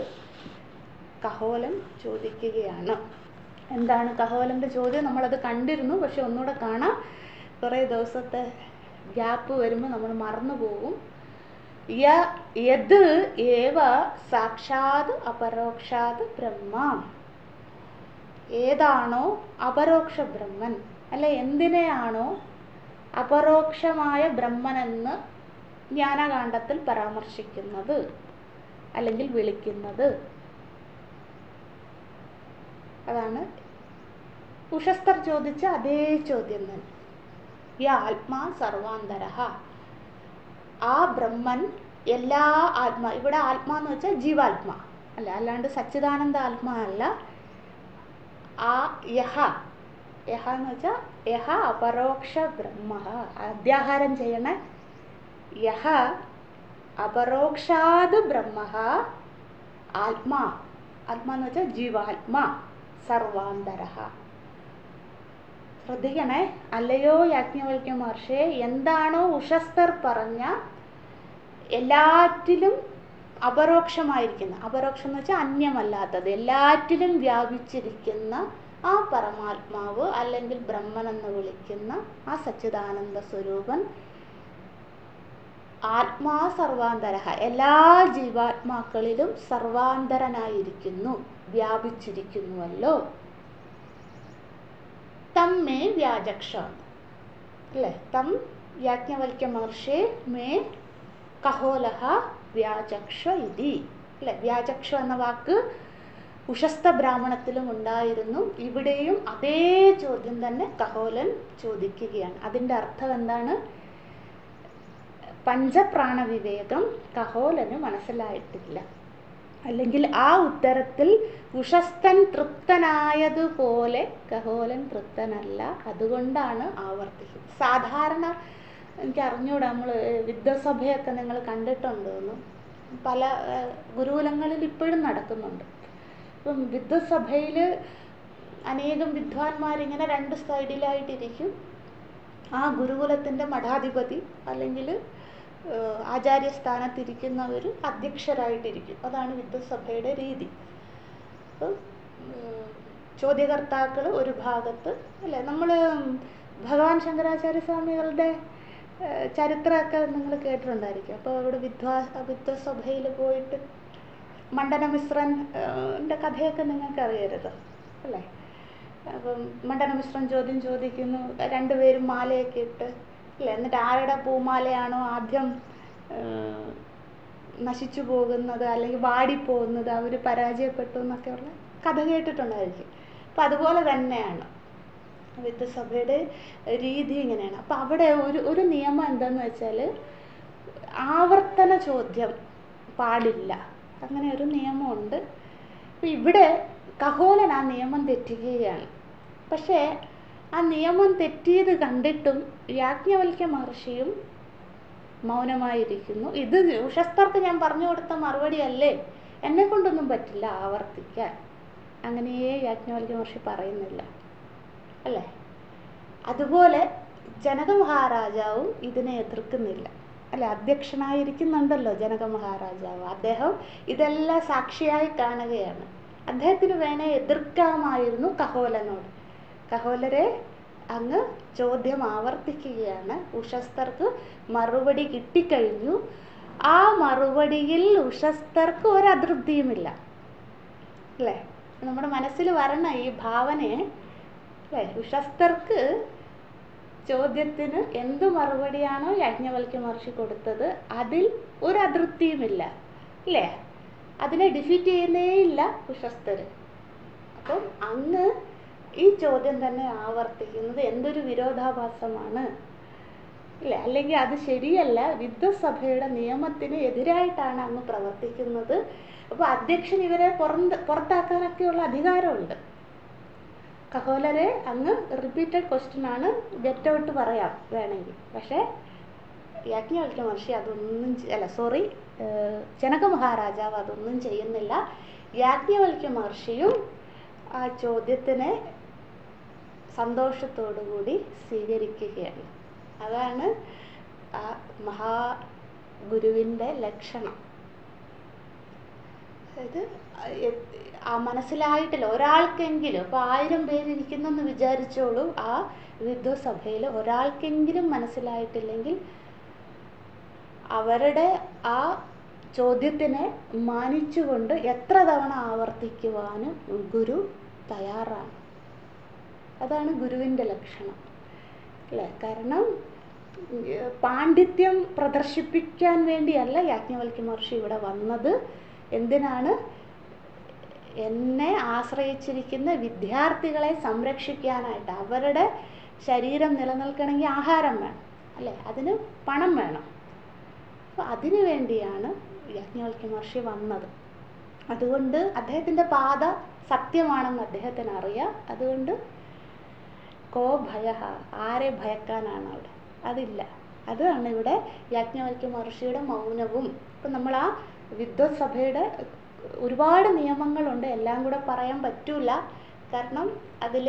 കഹോലൻ ചോദിക്കുകയാണ്. എന്താണ് കഹോലൻ്റെ ചോദ്യം? നമ്മളത് കണ്ടിരുന്നു, പക്ഷെ ഒന്നുകൂടെ കാണാം. കുറേ ദിവസത്തെ ഗ്യാപ്പ് വരുമ്പോൾ നമ്മൾ മറന്നു പോകും. യത് ഏവ സാക്ഷാത് അപരോക്ഷാത് ബ്രഹ്മ. ഏതാണോ അപരോക്ഷ ബ്രഹ്മൻ, അല്ലെ എന്തിനെയാണോ അപരോക്ഷമായ ബ്രഹ്മനെന്ന് ജ്ഞാനകാണ്ഡത്തിൽ പരാമർശിക്കുന്നത് അല്ലെങ്കിൽ വിളിക്കുന്നത്, അതാണ് ഉഷസ്തർ ചോദിച്ച അതേ ചോദ്യം തന്നെ. യ ആത്മാ സർവാന്തരഃ. ആ ബ്രഹ്മൻ എല്ലാ ആത്മാ, ഇവിടെ ആത്മാ എന്ന് വെച്ചാൽ ജീവാത്മാ അല്ല, അല്ലാണ്ട് സച്ചിദാനന്ദ ആത്മാ അല്ല. ആ യഹ എന്ന് വെച്ചാൽ യഹ അപരോക്ഷ ബ്രഹ്മ. അധ്യാഹാരം ചെയ്യണേ. യഹ അപരോക്ഷാത് ബ്രഹ്മ ആത്മാ. ആത്മാ എന്ന് വെച്ചാൽ ജീവാത്മാ. സർവാന്തരഃ. ശ്രദ്ധിക്കണേ. അല്ലയോ യാജ്ഞവൽക്യ മഹർഷേ, എന്താണോ ഉഷസ്തർ പറഞ്ഞ എല്ലാറ്റിലും അപരോക്ഷമായിരിക്കുന്ന, അപരോക്ഷം എന്ന് വെച്ചാൽ അന്യമല്ലാത്തത്, എല്ലാറ്റിലും വ്യാപിച്ചിരിക്കുന്ന ആ പരമാത്മാവ് അല്ലെങ്കിൽ ബ്രഹ്മൻ എന്ന് വിളിക്കുന്ന ആ സച്ചിദാനന്ദ സ്വരൂപൻ ആത്മാ സർവാന്തരഃ, എല്ലാ ജീവാത്മാക്കളിലും സർവാന്തരനായിരിക്കുന്നു, വ്യാപിച്ചിരിക്കുന്നുവല്ലോ. തം മേ വ്യാചക്ഷ അല്ലേ? തം യാജ്ഞവൽക്യ മഹർഷേ മേ കഹോലഃ വ്യാചക്ഷ ഇതി അല്ലെ? വ്യാചക്ഷ എന്ന വാക്ക് ഉഷസ്ത ബ്രാഹ്മണത്തിലും ഉണ്ടായിരുന്നു. ഇവിടെയും അതേ ചോദ്യം തന്നെ കഹോലൻ ചോദിക്കുകയാണ്. അതിൻ്റെ അർത്ഥം എന്താണ്? പഞ്ചപ്രാണവിവേകം കഹോലന് മനസ്സിലായിട്ടില്ല, അല്ലെങ്കിൽ ആ ഉത്തരത്തിൽ ഉഷസ്തൻ തൃപ്തനായതുപോലെ കഹോലൻ തൃപ്തനല്ല. അതുകൊണ്ടാണ് ആവർത്തിക്കുന്നത്. സാധാരണ എനിക്ക് അറിഞ്ഞൂടാ, നമ്മൾ വിദ്വസഭയൊക്കെ നിങ്ങൾ കണ്ടിട്ടുണ്ടോയെന്ന്. പല ഗുരുകുലങ്ങളിൽ ഇപ്പോഴും നടക്കുന്നുണ്ട്. ഇപ്പം വിദ്വസഭയിൽ അനേകം വിദ്വാൻമാരിങ്ങനെ രണ്ട് സൈഡിലായിട്ടിരിക്കും. ആ ഗുരുകുലത്തിൻ്റെ മഠാധിപതി അല്ലെങ്കിൽ ആചാര്യസ്ഥാനത്തിരിക്കുന്നവർ അധ്യക്ഷരായിട്ടിരിക്കും. അതാണ് വിദ്വസഭയുടെ രീതി. അപ്പം ചോദ്യകർത്താക്കൾ ഒരു ഭാഗത്ത് അല്ലേ? നമ്മൾ ഭഗവാൻ ശങ്കരാചാര്യസ്വാമികളുടെ ചരിത്രമൊക്കെ നിങ്ങൾ കേട്ടിട്ടുണ്ടായിരിക്കും. അപ്പോൾ അവിടെ വിദ്വസഭയിൽ പോയിട്ട് മണ്ഡനമിശ്രൻ്റെ കഥയൊക്കെ നിങ്ങൾക്ക് അറിയരുത് അല്ലേ? അപ്പം മണ്ഡനമിശ്രൻ ചോദ്യം ചോദിക്കുന്നു, രണ്ടുപേരും മാലയൊക്കെ ഇട്ട് അല്ലേ? എന്നിട്ട് ആരുടെ പൂമാലയാണോ ആദ്യം നശിച്ചു പോകുന്നത് അല്ലെങ്കിൽ വാടിപ്പോകുന്നത് അവർ പരാജയപ്പെട്ടു എന്നൊക്കെയുള്ള കഥ കേട്ടിട്ടുണ്ടായിരിക്കും. അപ്പം അതുപോലെ തന്നെയാണ് വിദ്വസഭയുടെ രീതി ഇങ്ങനെയാണ്. അപ്പം അവിടെ ഒരു നിയമം എന്താണെന്ന് വെച്ചാൽ ആവർത്തന ചോദ്യം പാടില്ല. അങ്ങനെ ഒരു നിയമമുണ്ട്. അപ്പം ഇവിടെ കഹോലൻ ആ നിയമം തെറ്റിക്കുകയാണ്. പക്ഷേ ആ നിയമം തെറ്റിയത് കണ്ടിട്ടും യാജ്ഞവൽക്യ മഹർഷിയും മൗനമായിരിക്കുന്നു. ഇത് ഉഷസ്തർക്ക് ഞാൻ പറഞ്ഞു കൊടുത്ത മറുപടി അല്ലേ, എന്നെ കൊണ്ടൊന്നും പറ്റില്ല ആവർത്തിക്കാൻ. അങ്ങനെയേ യാജ്ഞവൽക്യ മഹർഷി പറയുന്നില്ല അല്ലേ? അതുപോലെ ജനക മഹാരാജാവും ഇതിനെ എതിർക്കുന്നില്ല അല്ലെ? അധ്യക്ഷനായിരിക്കുന്നുണ്ടല്ലോ ജനക മഹാരാജാവ്. അദ്ദേഹം ഇതെല്ലാം സാക്ഷിയായി കാണുകയാണ്. അദ്ദേഹത്തിന് വേണേ എതിർക്കാമായിരുന്നു കഹോലനോട്. കഹോലരെ അങ്ങ് ചോദ്യം ആവർത്തിക്കുകയാണ്. ഉഷസ്ഥർക്ക് മറുപടി കിട്ടിക്കഴിഞ്ഞു. ആ മറുപടിയിൽ ഉഷസ്ഥർക്ക് ഒരതൃപ്തിയുമില്ല. അല്ലേ? നമ്മുടെ മനസ്സിൽ വരണ ഈ ഭാവനയെ, അല്ലേ? ഉഷസ്ഥർക്ക് ചോദ്യത്തിന് എന്ത് മറുപടിയാണോ യാജ്ഞവൽക്യ മഹർഷി കൊടുത്തത് അതിൽ ഒരു അതൃപ്തിയുമില്ല. അല്ലേ? അതിനെ ഡിഫീറ്റ് ചെയ്യുന്നേയില്ല ഉഷസ്ഥർ. അപ്പം അങ്ങ് ഈ ചോദ്യം തന്നെ ആവർത്തിക്കുന്നത് എന്തൊരു വിരോധാഭാസമാണ്, അല്ലേ? അല്ലെങ്കിൽ അത് ശരിയല്ല, വിദ്വത്സഭയുടെ നിയമത്തിന് എതിരായിട്ടാണ് അങ്ങ് പ്രവർത്തിക്കുന്നത്. അപ്പോൾ അധ്യക്ഷൻ ഇവരെ പുറത്താക്കാനൊക്കെയുള്ള അധികാരമുണ്ട്. കഹോലരെ അങ്ങ് റിപ്പീറ്റഡ് ക്വസ്റ്റ്യൻ ആണ്, ഗെറ്റ് ഔട്ട് പറയാം വേണമെങ്കിൽ. പക്ഷേ യാജ്ഞവൽക്യ മഹർഷി അതൊന്നും ജനക മഹാരാജാവ് അതൊന്നും ചെയ്യുന്നില്ല. യാജ്ഞവൽക്യ മഹർഷിയും ആ ചോദ്യത്തിനെ സന്തോഷത്തോടുകൂടി സ്വീകരിക്കുകയാണ്. അതാണ് ആ മഹാഗുരുവിൻ്റെ ലക്ഷണം. അതായത് മനസ്സിലായിട്ടില്ല ഒരാൾക്കെങ്കിലും, ഇപ്പോൾ 1000 പേരിരിക്കുന്നെന്ന് വിചാരിച്ചോളൂ, ആ വിദ്വത്സഭയിൽ ഒരാൾക്കെങ്കിലും മനസ്സിലായിട്ടില്ലെങ്കിൽ അവരുടെ ആ ചോദ്യത്തിനെ മാനിച്ചുകൊണ്ട് എത്ര തവണ ആവർത്തിക്കുവാനും ഗുരു തയ്യാറാണ്. അതാണ് ഗുരുവിൻ്റെ ലക്ഷണം, അല്ലേ? കാരണം പാണ്ഡിത്യം പ്രദർശിപ്പിക്കാൻ വേണ്ടിയല്ല യാജ്ഞവൽക്യ മഹർഷി ഇവിടെ വന്നത്. എന്തിനാണ്? എന്നെ ആശ്രയിച്ചിരിക്കുന്ന വിദ്യാർത്ഥികളെ സംരക്ഷിക്കാനായിട്ട്. അവരുടെ ശരീരം നിലനിൽക്കണമെങ്കിൽ ആഹാരം വേണം, അല്ലേ? അതിന് പണം വേണം. അപ്പോൾ അതിനു വേണ്ടിയാണ് യാജ്ഞവൽക്യ മഹർഷി വന്നത്. അതുകൊണ്ട് അദ്ദേഹത്തിൻ്റെ പാത സത്യമാണെന്ന് അദ്ദേഹത്തിന് അറിയാം. അതുകൊണ്ട് കോ ഭയ, ആരെ ഭയക്കാനാണ് അവിടെ? അതില്ല. അതാണ് ഇവിടെ യാജ്ഞവൽക്യ മഹർഷിയുടെ മൗനവും. ഇപ്പം നമ്മൾ ആ വിദ്വത്സഭയുടെ ഒരുപാട് നിയമങ്ങളുണ്ട്, എല്ലാം കൂടെ പറയാൻ പറ്റൂല. കാരണം അതിൽ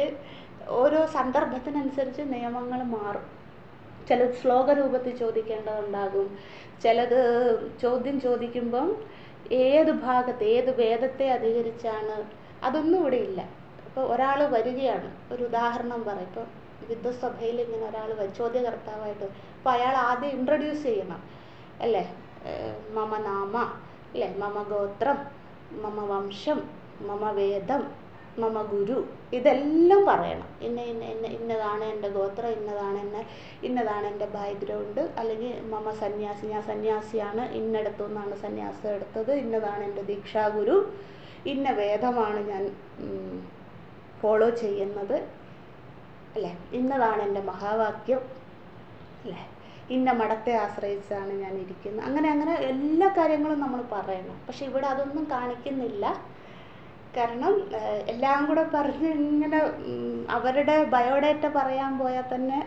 ഓരോ സന്ദർഭത്തിനനുസരിച്ച് നിയമങ്ങൾ മാറും. ചിലത് ശ്ലോക രൂപത്തിൽ ചോദിക്കേണ്ടതുണ്ടാകും, ചിലത് ചോദ്യം ചോദിക്കുമ്പം ഏത് ഭാഗത്ത് ഏത് വേദത്തെ അധികരിച്ചാണ്, അതൊന്നും ഇവിടെ ഇല്ല. ഇപ്പോൾ ഒരാൾ വരികയാണ്, ഒരു ഉദാഹരണം പറയും. ഇപ്പോൾ വിദ്വത്സഭയിൽ ഇങ്ങനെ ഒരാൾ ചോദ്യകർത്താവായിട്ട്, അപ്പോൾ അയാൾ ആദ്യം ഇൻട്രൊഡ്യൂസ് ചെയ്യണം, അല്ലേ? മമ നാമ, അല്ലേ? മമ ഗോത്രം, മമ വംശം, മമ വേദം, മമ ഗുരു, ഇതെല്ലാം പറയണം. ഇന്നതാണ് എൻ്റെ ഗോത്രം, ഇന്നതാണ് എൻ്റെ ബാക്ക്ഗ്രൗണ്ട്, അല്ലെങ്കിൽ മമ സന്യാസി, ഞാൻ സന്യാസിയാണ്, ഇന്നടത്തു നിന്നാണ് സന്യാസം എടുത്തത്, ഇന്നതാണ് എൻ്റെ ദീക്ഷാഗുരു, ഇന്ന വേദമാണ് ഞാൻ ഫോളോ ചെയ്യുന്നത്, അല്ലേ? ഇന്നതാണ് എൻ്റെ മഹാവാക്യം, അല്ലേ? ഇന്ന മഠത്തെ ആശ്രയിച്ചാണ് ഞാൻ ഇരിക്കുന്നത്. അങ്ങനെ എല്ലാ കാര്യങ്ങളും നമ്മൾ പറയണം. പക്ഷെ ഇവിടെ അതൊന്നും കാണിക്കുന്നില്ല. കാരണം എല്ലാം കൂടെ പറഞ്ഞ് ഇങ്ങനെ അവരുടെ ബയോഡേറ്റ പറയാൻ പോയാൽ തന്നെ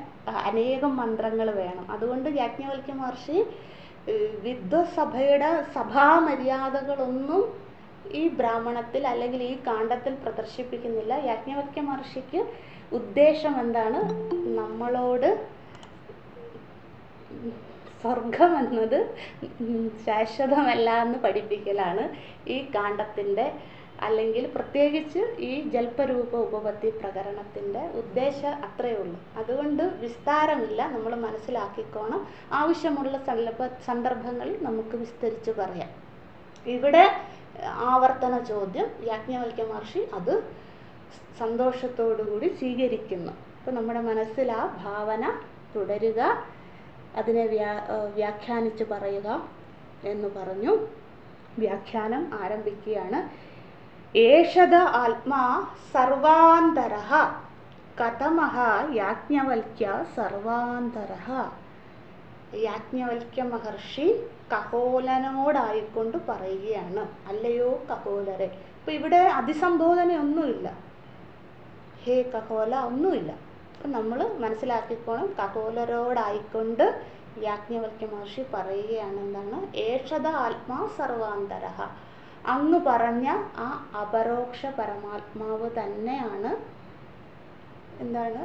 അനേകം മന്ത്രങ്ങൾ വേണം. അതുകൊണ്ട് യാജ്ഞവൽക്യ മഹർഷി വിദ്വത്സഭയുടെ സഭാമര്യാദകളൊന്നും ഈ ബ്രാഹ്മണത്തിൽ അല്ലെങ്കിൽ ഈ കാണ്ഡത്തിൽ പ്രദർശിപ്പിക്കുന്നില്ല. യാജ്ഞവൽക്യ മഹർഷിക്ക് ഉദ്ദേശം എന്താണ്? നമ്മളോട് സ്വർഗം എന്നത് ശാശ്വതമല്ല എന്ന് പഠിപ്പിക്കലാണ് ഈ കാണ്ഡത്തിൻ്റെ, അല്ലെങ്കിൽ പ്രത്യേകിച്ച് ഈ ജൽപരൂപ ഉപപത്തി പ്രകരണത്തിൻ്റെ ഉദ്ദേശം അത്രയേ ഉള്ളൂ. അതുകൊണ്ട് വിസ്താരമില്ല, നമ്മൾ മനസ്സിലാക്കിക്കോണം. ആവശ്യമുള്ള സന്ദർഭങ്ങളിൽ നമുക്ക് വിസ്തരിച്ച് പറയാം. ഇവിടെ ആവർത്തന ചോദ്യം യാജ്ഞവൽക്യ മഹർഷി അത് സന്തോഷത്തോടുകൂടി സ്വീകരിക്കുന്നു. അപ്പോൾ നമ്മുടെ മനസ്സിൽ ആ ഭാവന തുടരുക, അതിനെ വ്യാഖ്യാനിച്ച് പറയുക എന്ന് പറഞ്ഞു. വ്യാഖ്യാനം ആരംഭിക്കുകയാണ്. ഏഷദ ആത്മാ സർവാന്തരഃ കഥമഃ യാജ്ഞവൽക്യ സർവാന്തരഃ. യാജ്ഞവൽക്യ മഹർഷി കഹോലനോടായിക്കൊണ്ട് പറയുകയാണ്, അല്ലയോ കഹോലരെ. അപ്പം ഇവിടെ അതിസംബോധനയൊന്നുമില്ല, ഹേ കഹോല ഒന്നുമില്ല. അപ്പം നമ്മൾ മനസ്സിലാക്കിക്കോണം, കഹോലരോടായിക്കൊണ്ട് യാജ്ഞവൽക്യ മഹർഷി പറയുകയാണ് എന്താണ്? ഏഷദ ആത്മാ സർവാന്തരഃ. അങ്ങ് പറഞ്ഞ ആ അപരോക്ഷ പരമാത്മാവ് തന്നെയാണ് എന്താണ്?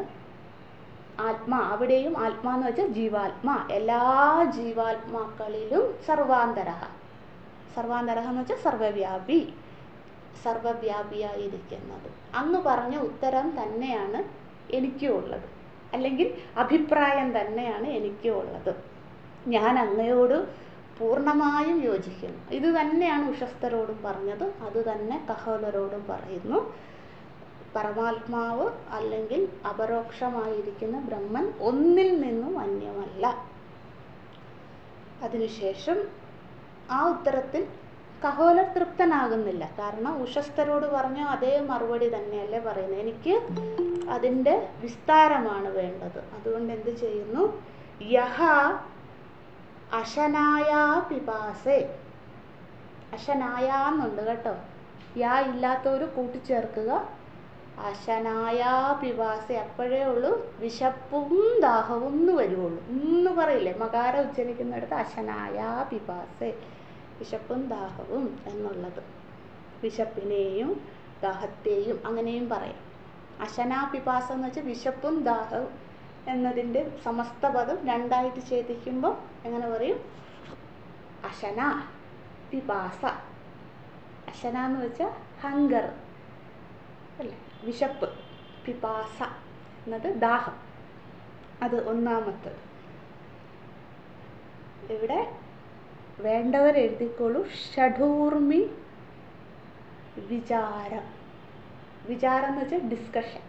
ആത്മാ. അവിടെയും ആത്മാ എന്ന് വെച്ചാൽ ജീവാത്മാ, എല്ലാ ജീവാത്മാക്കളിലും സർവാന്തരഃ. സർവാന്തരഃ എന്ന് വെച്ചാൽ സർവവ്യാപി, സർവവ്യാപിയായിരിക്കുന്നത്. അങ്ങ് പറഞ്ഞ ഉത്തരം തന്നെയാണ് എനിക്കും ഉള്ളത്. അല്ലെങ്കിൽ അഭിപ്രായം തന്നെയാണ് എനിക്കും ഉള്ളത്. ഞാൻ അങ്ങയോട് പൂർണ്ണമായും യോജിക്കുന്നു. ഇത് തന്നെയാണ് ഉഷസ്ഥരോടും പറഞ്ഞത്, അത് തന്നെ കഹോലരോടും പറയുന്നു. പരമാത്മാവ് അല്ലെങ്കിൽ അപരോക്ഷമായിരിക്കുന്ന ബ്രഹ്മൻ ഒന്നിൽ നിന്നും അന്യമല്ല. അതിനുശേഷം ആ ഉത്തരത്തിൽ കഹോലർ തൃപ്തനാകുന്നില്ല. കാരണം ഉഷസ്ഥരോട് പറഞ്ഞ അതേ മറുപടി തന്നെയല്ലേ പറയുന്നത്, എനിക്ക് അതിൻ്റെ വിസ്താരമാണ് വേണ്ടത്. അതുകൊണ്ട് എന്ത് ചെയ്യുന്നു? യഹ അശനായ പിപാസേ, അശനായ എന്നുണ്ട് കേട്ടോ, യാ ഇല്ലാത്തവർ കൂട്ടിച്ചേർക്കുക. അശനായ പിപാസേ, അപ്പോഴേ ഉള്ളൂ വിശപ്പും ദാഹവും എന്ന് വരുവുള്ളൂ. എന്ന് പറയില്ലേ, മകാരം ഉച്ചരിക്കുന്നിടത്ത് അശനായ പിപാസേ, വിശപ്പും ദാഹവും എന്നുള്ളത്. വിശപ്പിനെയും ദാഹത്തെയും അങ്ങനെയും പറയാം. അശനാ പിപാസ എന്ന് വെച്ചാൽ വിശപ്പും ദാഹവും എന്നതിൻ്റെ സമസ്ത പദം രണ്ടായിട്ട് ഛേദിക്കുമ്പോൾ എങ്ങനെ പറയും? അശന പിപാസ. അശന എന്ന് വെച്ചാൽ ഹങ്കർ അല്ലേ, വിശപ്പ്. പിപാസ എന്നത് ദാഹം. അത് ഒന്നാമത്തത്. ഇവിടെ വേണ്ടവർ എഴുതിക്കോളൂ. ഷഡൂർമി വിചാരം. വിചാരം എന്ന് വെച്ചാൽ ഡിസ്കഷൻ.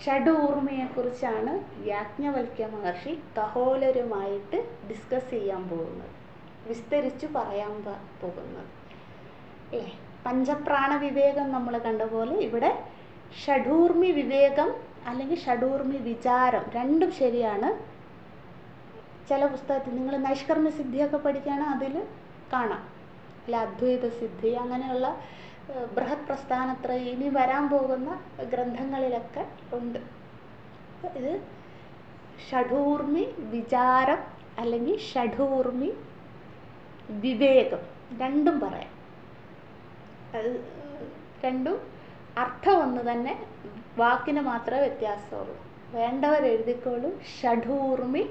ഷഡൂർമിയെക്കുറിച്ചാണ് യാജ്ഞവൽക്യ മഹർഷി കഹോലരുമായിട്ട് ഡിസ്കസ് ചെയ്യാൻ പോകുന്നത്, വിസ്തരിച്ചു പറയാൻ പോകുന്നത് അല്ലേ. പഞ്ചപ്രാണ വിവേകം നമ്മൾ കണ്ട പോലെ ഇവിടെ ഷഡൂർമി വിവേകം അല്ലെങ്കിൽ ഷഡൂർമി വിചാരം രണ്ടും ശരിയാണ്. ചില പുസ്തകത്തിൽ നിങ്ങൾ നൈഷ്കർമ്മ്യ സിദ്ധിയൊക്കെ പഠിക്കുകയാണ്, അതിൽ കാണാം. അല്ല, അദ്വൈത സിദ്ധി അങ്ങനെയുള്ള ബൃഹത് പ്രസ്ഥാനത്ര ഇനി വരാൻ പോകുന്ന ഗ്രന്ഥങ്ങളിലൊക്കെ ഉണ്ട്. ഇത് ഷഡൂർമി വിചാരം അല്ലെങ്കിൽ ഷഡൂർമി വിവേകം രണ്ടും പറയാം. അത് രണ്ടും അർത്ഥം ഒന്ന് തന്നെ, വാക്കിന് മാത്രമേ വ്യത്യാസമുള്ളൂ. വേണ്ടവർ എഴുതിക്കോളൂ. ഷഡൂർമി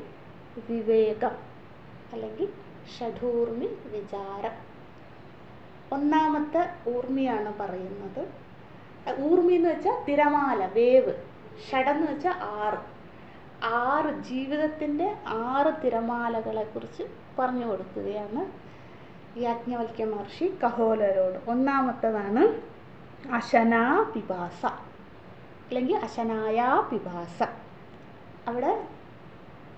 വിവേകം അല്ലെങ്കിൽ ഷഡൂർമി വിചാരം. ഒന്നാമത്തെ ഊർമിയാണ് പറയുന്നത്. ഊർമി എന്ന് വെച്ചാൽ തിരമാല, വേവ്. ഷഡെന്ന് വെച്ചാൽ 6. 6 ജീവിതത്തിൻ്റെ 6 തിരമാലകളെ കുറിച്ച് പറഞ്ഞു കൊടുക്കുകയാണ് യാജ്ഞവൽക്യ മഹർഷി കഹോലരോട്. ഒന്നാമത്തതാണ് അശനാ പിപാസ അല്ലെങ്കിൽ അശനായ പിപാസ. അവിടെ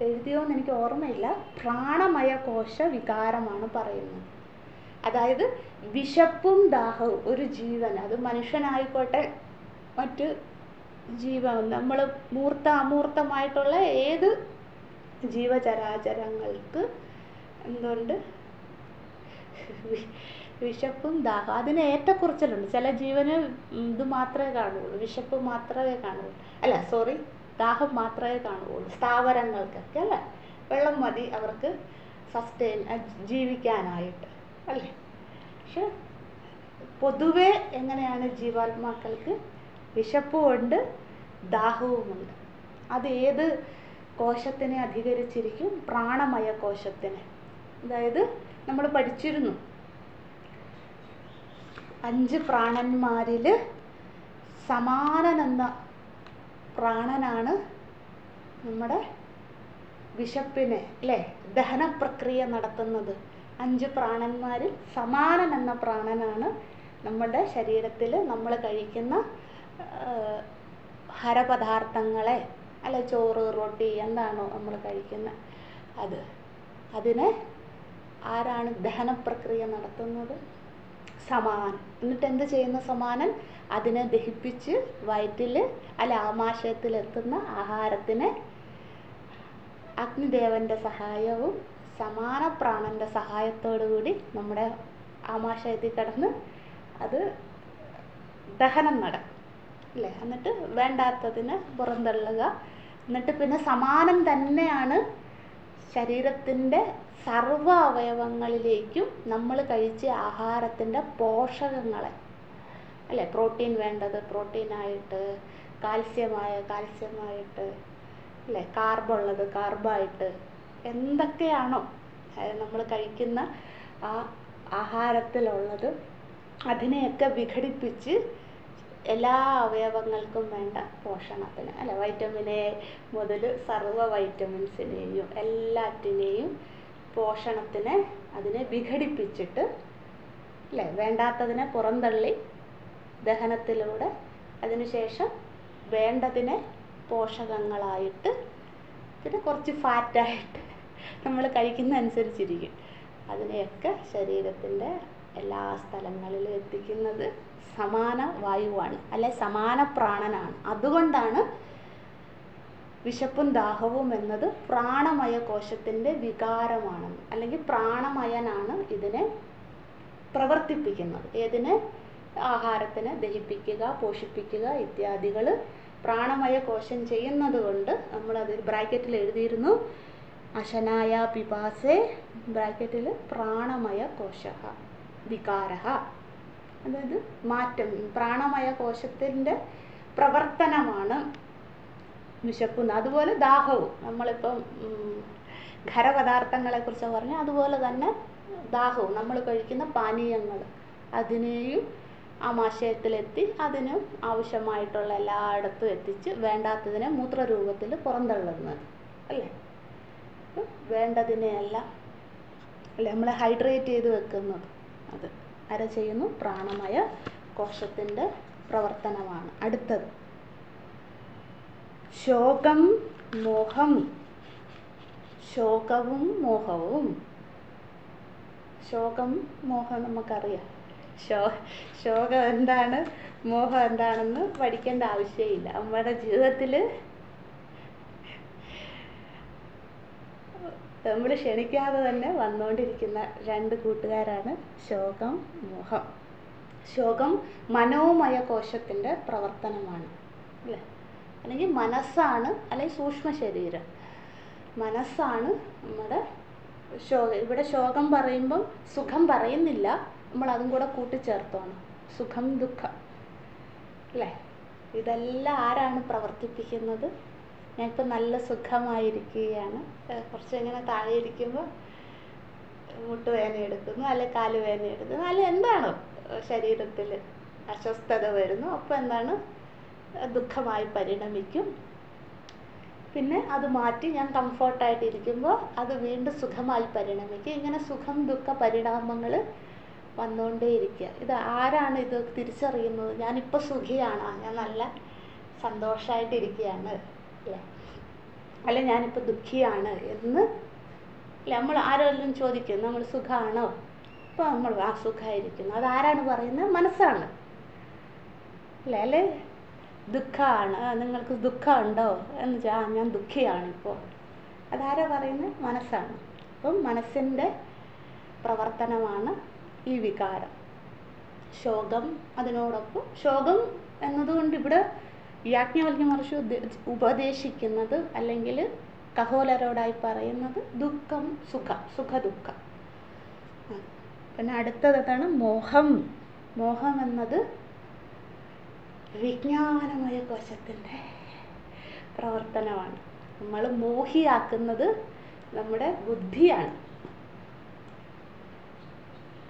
എഴുതിയോന്ന് എനിക്ക് ഓർമ്മയില്ല. പ്രാണമയ കോശ വികാരമാണ് പറയുന്നത്. അതായത് വിശപ്പും ദാഹവും ഒരു ജീവൻ, അത് മനുഷ്യനായിക്കോട്ടെ മറ്റ് ജീവൻ, നമ്മൾ മൂർത്ത അമൂർത്തമായിട്ടുള്ള ഏത് ജീവചരാചരങ്ങൾക്ക് എന്തുണ്ട്? വിശപ്പും ദാഹം. അതിന് ഏറ്റക്കുറച്ചിലുണ്ട്. ചില ജീവന് ഇത് മാത്രമേ കാണുകയുള്ളൂ, വിശപ്പ് മാത്രമേ കാണുകയുള്ളൂ, അല്ല സോറി ദാഹം മാത്രമേ കാണുകയുള്ളൂ. സ്ഥാവരങ്ങൾക്കൊക്കെ അല്ലേ, വെള്ളം മതി അവർക്ക് സസ്റ്റെയിൻ ജീവിക്കാനായിട്ട് അല്ലേ. പക്ഷെ പൊതുവെ എങ്ങനെയാണ് ജീവാത്മാക്കൾക്ക് വിശപ്പുമുണ്ട് ദാഹവുമുണ്ട്. അത് ഏത് കോശത്തിനെ അധികരിച്ചിരിക്കും? പ്രാണമയ കോശത്തിനെ. അതായത് നമ്മൾ പഠിച്ചിരുന്നു 5 പ്രാണന്മാരിൽ സമാനൻ എന്ന പ്രാണനാണ് നമ്മുടെ വിശപ്പിനെ അല്ലേ ദഹനപ്രക്രിയ നടത്തുന്നത്. 5 പ്രാണന്മാരിൽ സമാനൻ എന്ന പ്രാണനാണ് നമ്മുടെ ശരീരത്തിൽ നമ്മൾ കഴിക്കുന്ന ഹരപദാർത്ഥങ്ങളെ അല്ല, ചോറ് റൊട്ടി എന്താണോ നമ്മൾ കഴിക്കുന്നത് അതിനെ ആരാണ് ദഹനപ്രക്രിയ നടത്തുന്നത്? സമാനൻ. എന്നിട്ട് എന്ത് ചെയ്യുന്ന സമാനൻ? അതിനെ ദഹിപ്പിച്ച് വയറ്റിൽ അല്ല ആമാശയത്തിലെത്തുന്ന ആഹാരത്തിനെ അഗ്നിദേവൻ്റെ സഹായവും സമാന പ്രാണൻ്റെ സഹായത്തോടു കൂടി നമ്മുടെ ആമാശയത്തിൽ കിടന്ന് അത് ദഹനം നടക്കും അല്ലേ. എന്നിട്ട് വേണ്ടാത്തതിനെ പുറന്തള്ളുക. എന്നിട്ട് പിന്നെ സമാനം തന്നെയാണ് ശരീരത്തിൻ്റെ സർവ്വ അവയവങ്ങളിലേക്കും നമ്മൾ കഴിച്ച ആഹാരത്തിൻ്റെ പോഷകങ്ങളെ അല്ലേ, പ്രോട്ടീൻ വേണ്ടത് പ്രോട്ടീനായിട്ട്, കാൽസ്യമായിട്ട് അല്ലേ, കാർബുള്ളത് കാർബായിട്ട്, എന്തൊക്കെയാണോ നമ്മൾ കഴിക്കുന്ന ആ ആഹാരത്തിലുള്ളത് അതിനെയൊക്കെ വിഘടിപ്പിച്ച് എല്ലാ അവയവങ്ങൾക്കും വേണ്ട പോഷണത്തിന് അല്ല, വൈറ്റമിൻ എ മുതൽ സർവ്വ വൈറ്റമിൻസിനെയും എല്ലാറ്റിനെയും പോഷണത്തിന് അതിനെ വിഘടിപ്പിച്ചിട്ട് അല്ലേ, വേണ്ടാത്തതിനെ പുറന്തള്ളി ദഹനത്തിലൂടെ അതിനുശേഷം വേണ്ടതിനെ പോഷകങ്ങളായിട്ട് പിന്നെ കുറച്ച് ഫാറ്റായിട്ട് നമ്മൾ കഴിക്കുന്ന അനുസരിച്ചിരിക്കും അതിനെയൊക്കെ ശരീരത്തിൻ്റെ എല്ലാ സ്ഥലങ്ങളിലും എത്തിക്കുന്നത് സമാന വായുവാണ്, അല്ലെ സമാന പ്രാണനാണ്. അതുകൊണ്ടാണ് വിശപ്പും ദാഹവും എന്നത് പ്രാണമയ കോശത്തിൻ്റെ വികാരമാണെന്ന്, അല്ലെങ്കിൽ പ്രാണമയനാണ് ഇതിനെ പ്രവർത്തിപ്പിക്കുന്നത്. ഏതിനെ? ആഹാരത്തിനെ ദഹിപ്പിക്കുക, പോഷിപ്പിക്കുക ഇത്യാദികൾ പ്രാണമയ കോശം ചെയ്യുന്നത് കൊണ്ട് നമ്മളത് ബ്രാക്കറ്റിൽ എഴുതിയിരുന്നു, അശനായ പിപാസേ ബ്രാക്കറ്റിൽ പ്രാണമയ കോശ വികാര, അതായത് മാറ്റം, പ്രാണമയ കോശത്തിൻ്റെ പ്രവർത്തനമാണ് വിശപ്പും. അതുപോലെ ദാഹവും, നമ്മളിപ്പം ഖരപദാർത്ഥങ്ങളെക്കുറിച്ച് പറഞ്ഞാൽ അതുപോലെ തന്നെ ദാഹവും, നമ്മൾ കഴിക്കുന്ന പാനീയങ്ങൾ അതിനെയും ആമാശയത്തിലെത്തി അതിനും ആവശ്യമായിട്ടുള്ള എല്ലായിടത്തും എത്തിച്ച് വേണ്ടാത്തതിനെ മൂത്രരൂപത്തിൽ പുറന്തള്ളുന്നത് അല്ലേ. വേണ്ടതിനെയെല്ലാം അല്ലേ നമ്മൾ ഹൈഡ്രേറ്റ് ചെയ്ത് വെക്കുന്നത് അത് ആരെ ചെയ്യുന്നു? പ്രാണമയ കോശത്തിൻ്റെ പ്രവർത്തനമാണ്. അടുത്തത് ശോകം മോഹം. ശോകവും മോഹവും. ശോകം മോഹം നമുക്കറിയാം. ശോകം എന്താണ്, മോഹം എന്താണെന്ന് പഠിക്കേണ്ട ആവശ്യമില്ല. നമ്മുടെ ജീവിതത്തിൽ നമ്മൾ ക്ഷണിക്കാതെ തന്നെ വന്നുകൊണ്ടിരിക്കുന്ന രണ്ട് കൂട്ടുകാരാണ് ശോകം മോഹം. ശോകം മനോമയ കോശത്തിൻ്റെ പ്രവർത്തനമാണ് അല്ലേ, അല്ലെങ്കിൽ മനസ്സാണ്, അല്ലെങ്കിൽ സൂക്ഷ്മ ശരീരം. മനസ്സാണ് നമ്മുടെ ശോകം. ഇവിടെ ശോകം പറയുമ്പം സുഖം പറയുന്നില്ല, നമ്മൾ അതും കൂടെ കൂട്ടിച്ചേർത്തോണം. സുഖം ദുഃഖം അല്ലേ, ഇതെല്ലാം ആരാണ് പ്രവർത്തിപ്പിക്കുന്നത്? ഞാനിപ്പോൾ നല്ല സുഖമായിരിക്കുകയാണ്, കുറച്ച് ഇങ്ങനെ താഴെ ഇരിക്കുമ്പോൾ മുട്ടുവേദന എടുക്കുന്നു, അല്ലെ കാല് വേദന എടുക്കുന്നു, അല്ലെ എന്താണോ ശരീരത്തിൽ അസ്വസ്ഥത വരുന്നു, അപ്പോൾ എന്താണ് ദുഃഖമായി പരിണമിക്കും. പിന്നെ അത് മാറ്റി ഞാൻ കംഫർട്ടായിട്ടിരിക്കുമ്പോൾ അത് വീണ്ടും സുഖമായി പരിണമിക്കും. ഇങ്ങനെ സുഖം ദുഃഖ പരിണാമങ്ങൾ വന്നുകൊണ്ടേയിരിക്കുക. ഇത് ആരാണ് ഇത് തിരിച്ചറിയുന്നത്? ഞാനിപ്പോൾ സുഖിയാണ്, ഞാൻ നല്ല സന്തോഷമായിട്ടിരിക്കുകയാണ് അല്ലേ, അല്ലെ ഞാനിപ്പോൾ ദുഃഖിയാണ് എന്ന് അല്ലെ നമ്മൾ ആരെല്ലാം ചോദിക്കും, നമ്മൾ സുഖമാണോ? ഇപ്പോൾ നമ്മൾ ആ സുഖമായിരിക്കുന്നു. അതാരാണ് പറയുന്നത്? മനസ്സാണ് അല്ലേ. അല്ലെ ദുഃഖമാണ്, നിങ്ങൾക്ക് ദുഃഖമുണ്ടോ എന്ന് വെച്ചാൽ ഞാൻ ദുഃഖിയാണിപ്പോൾ, അതാരാ പറയുന്നത്? മനസ്സാണ്. അപ്പം മനസ്സിൻ്റെ പ്രവർത്തനമാണ് ഈ വികാരം. ശോകം അതിനോടൊപ്പം ശോകം എന്നതുകൊണ്ട് ഇവിടെ യാജ്ഞവൽക്യ മഹർഷി ഉപദേശിക്കുന്നത് അല്ലെങ്കിൽ കഹോലരോടായി പറയുന്നത് ദുഃഖം സുഖം, സുഖദുഃഖം. പിന്നെ അടുത്തത് എന്താണ്? മോഹം. മോഹം എന്നത് വിജ്ഞാനമയ കോശത്തിൻ്റെ പ്രവർത്തനമാണ്. നമ്മൾ മോഹിയാക്കുന്നത് നമ്മുടെ ബുദ്ധിയാണ്.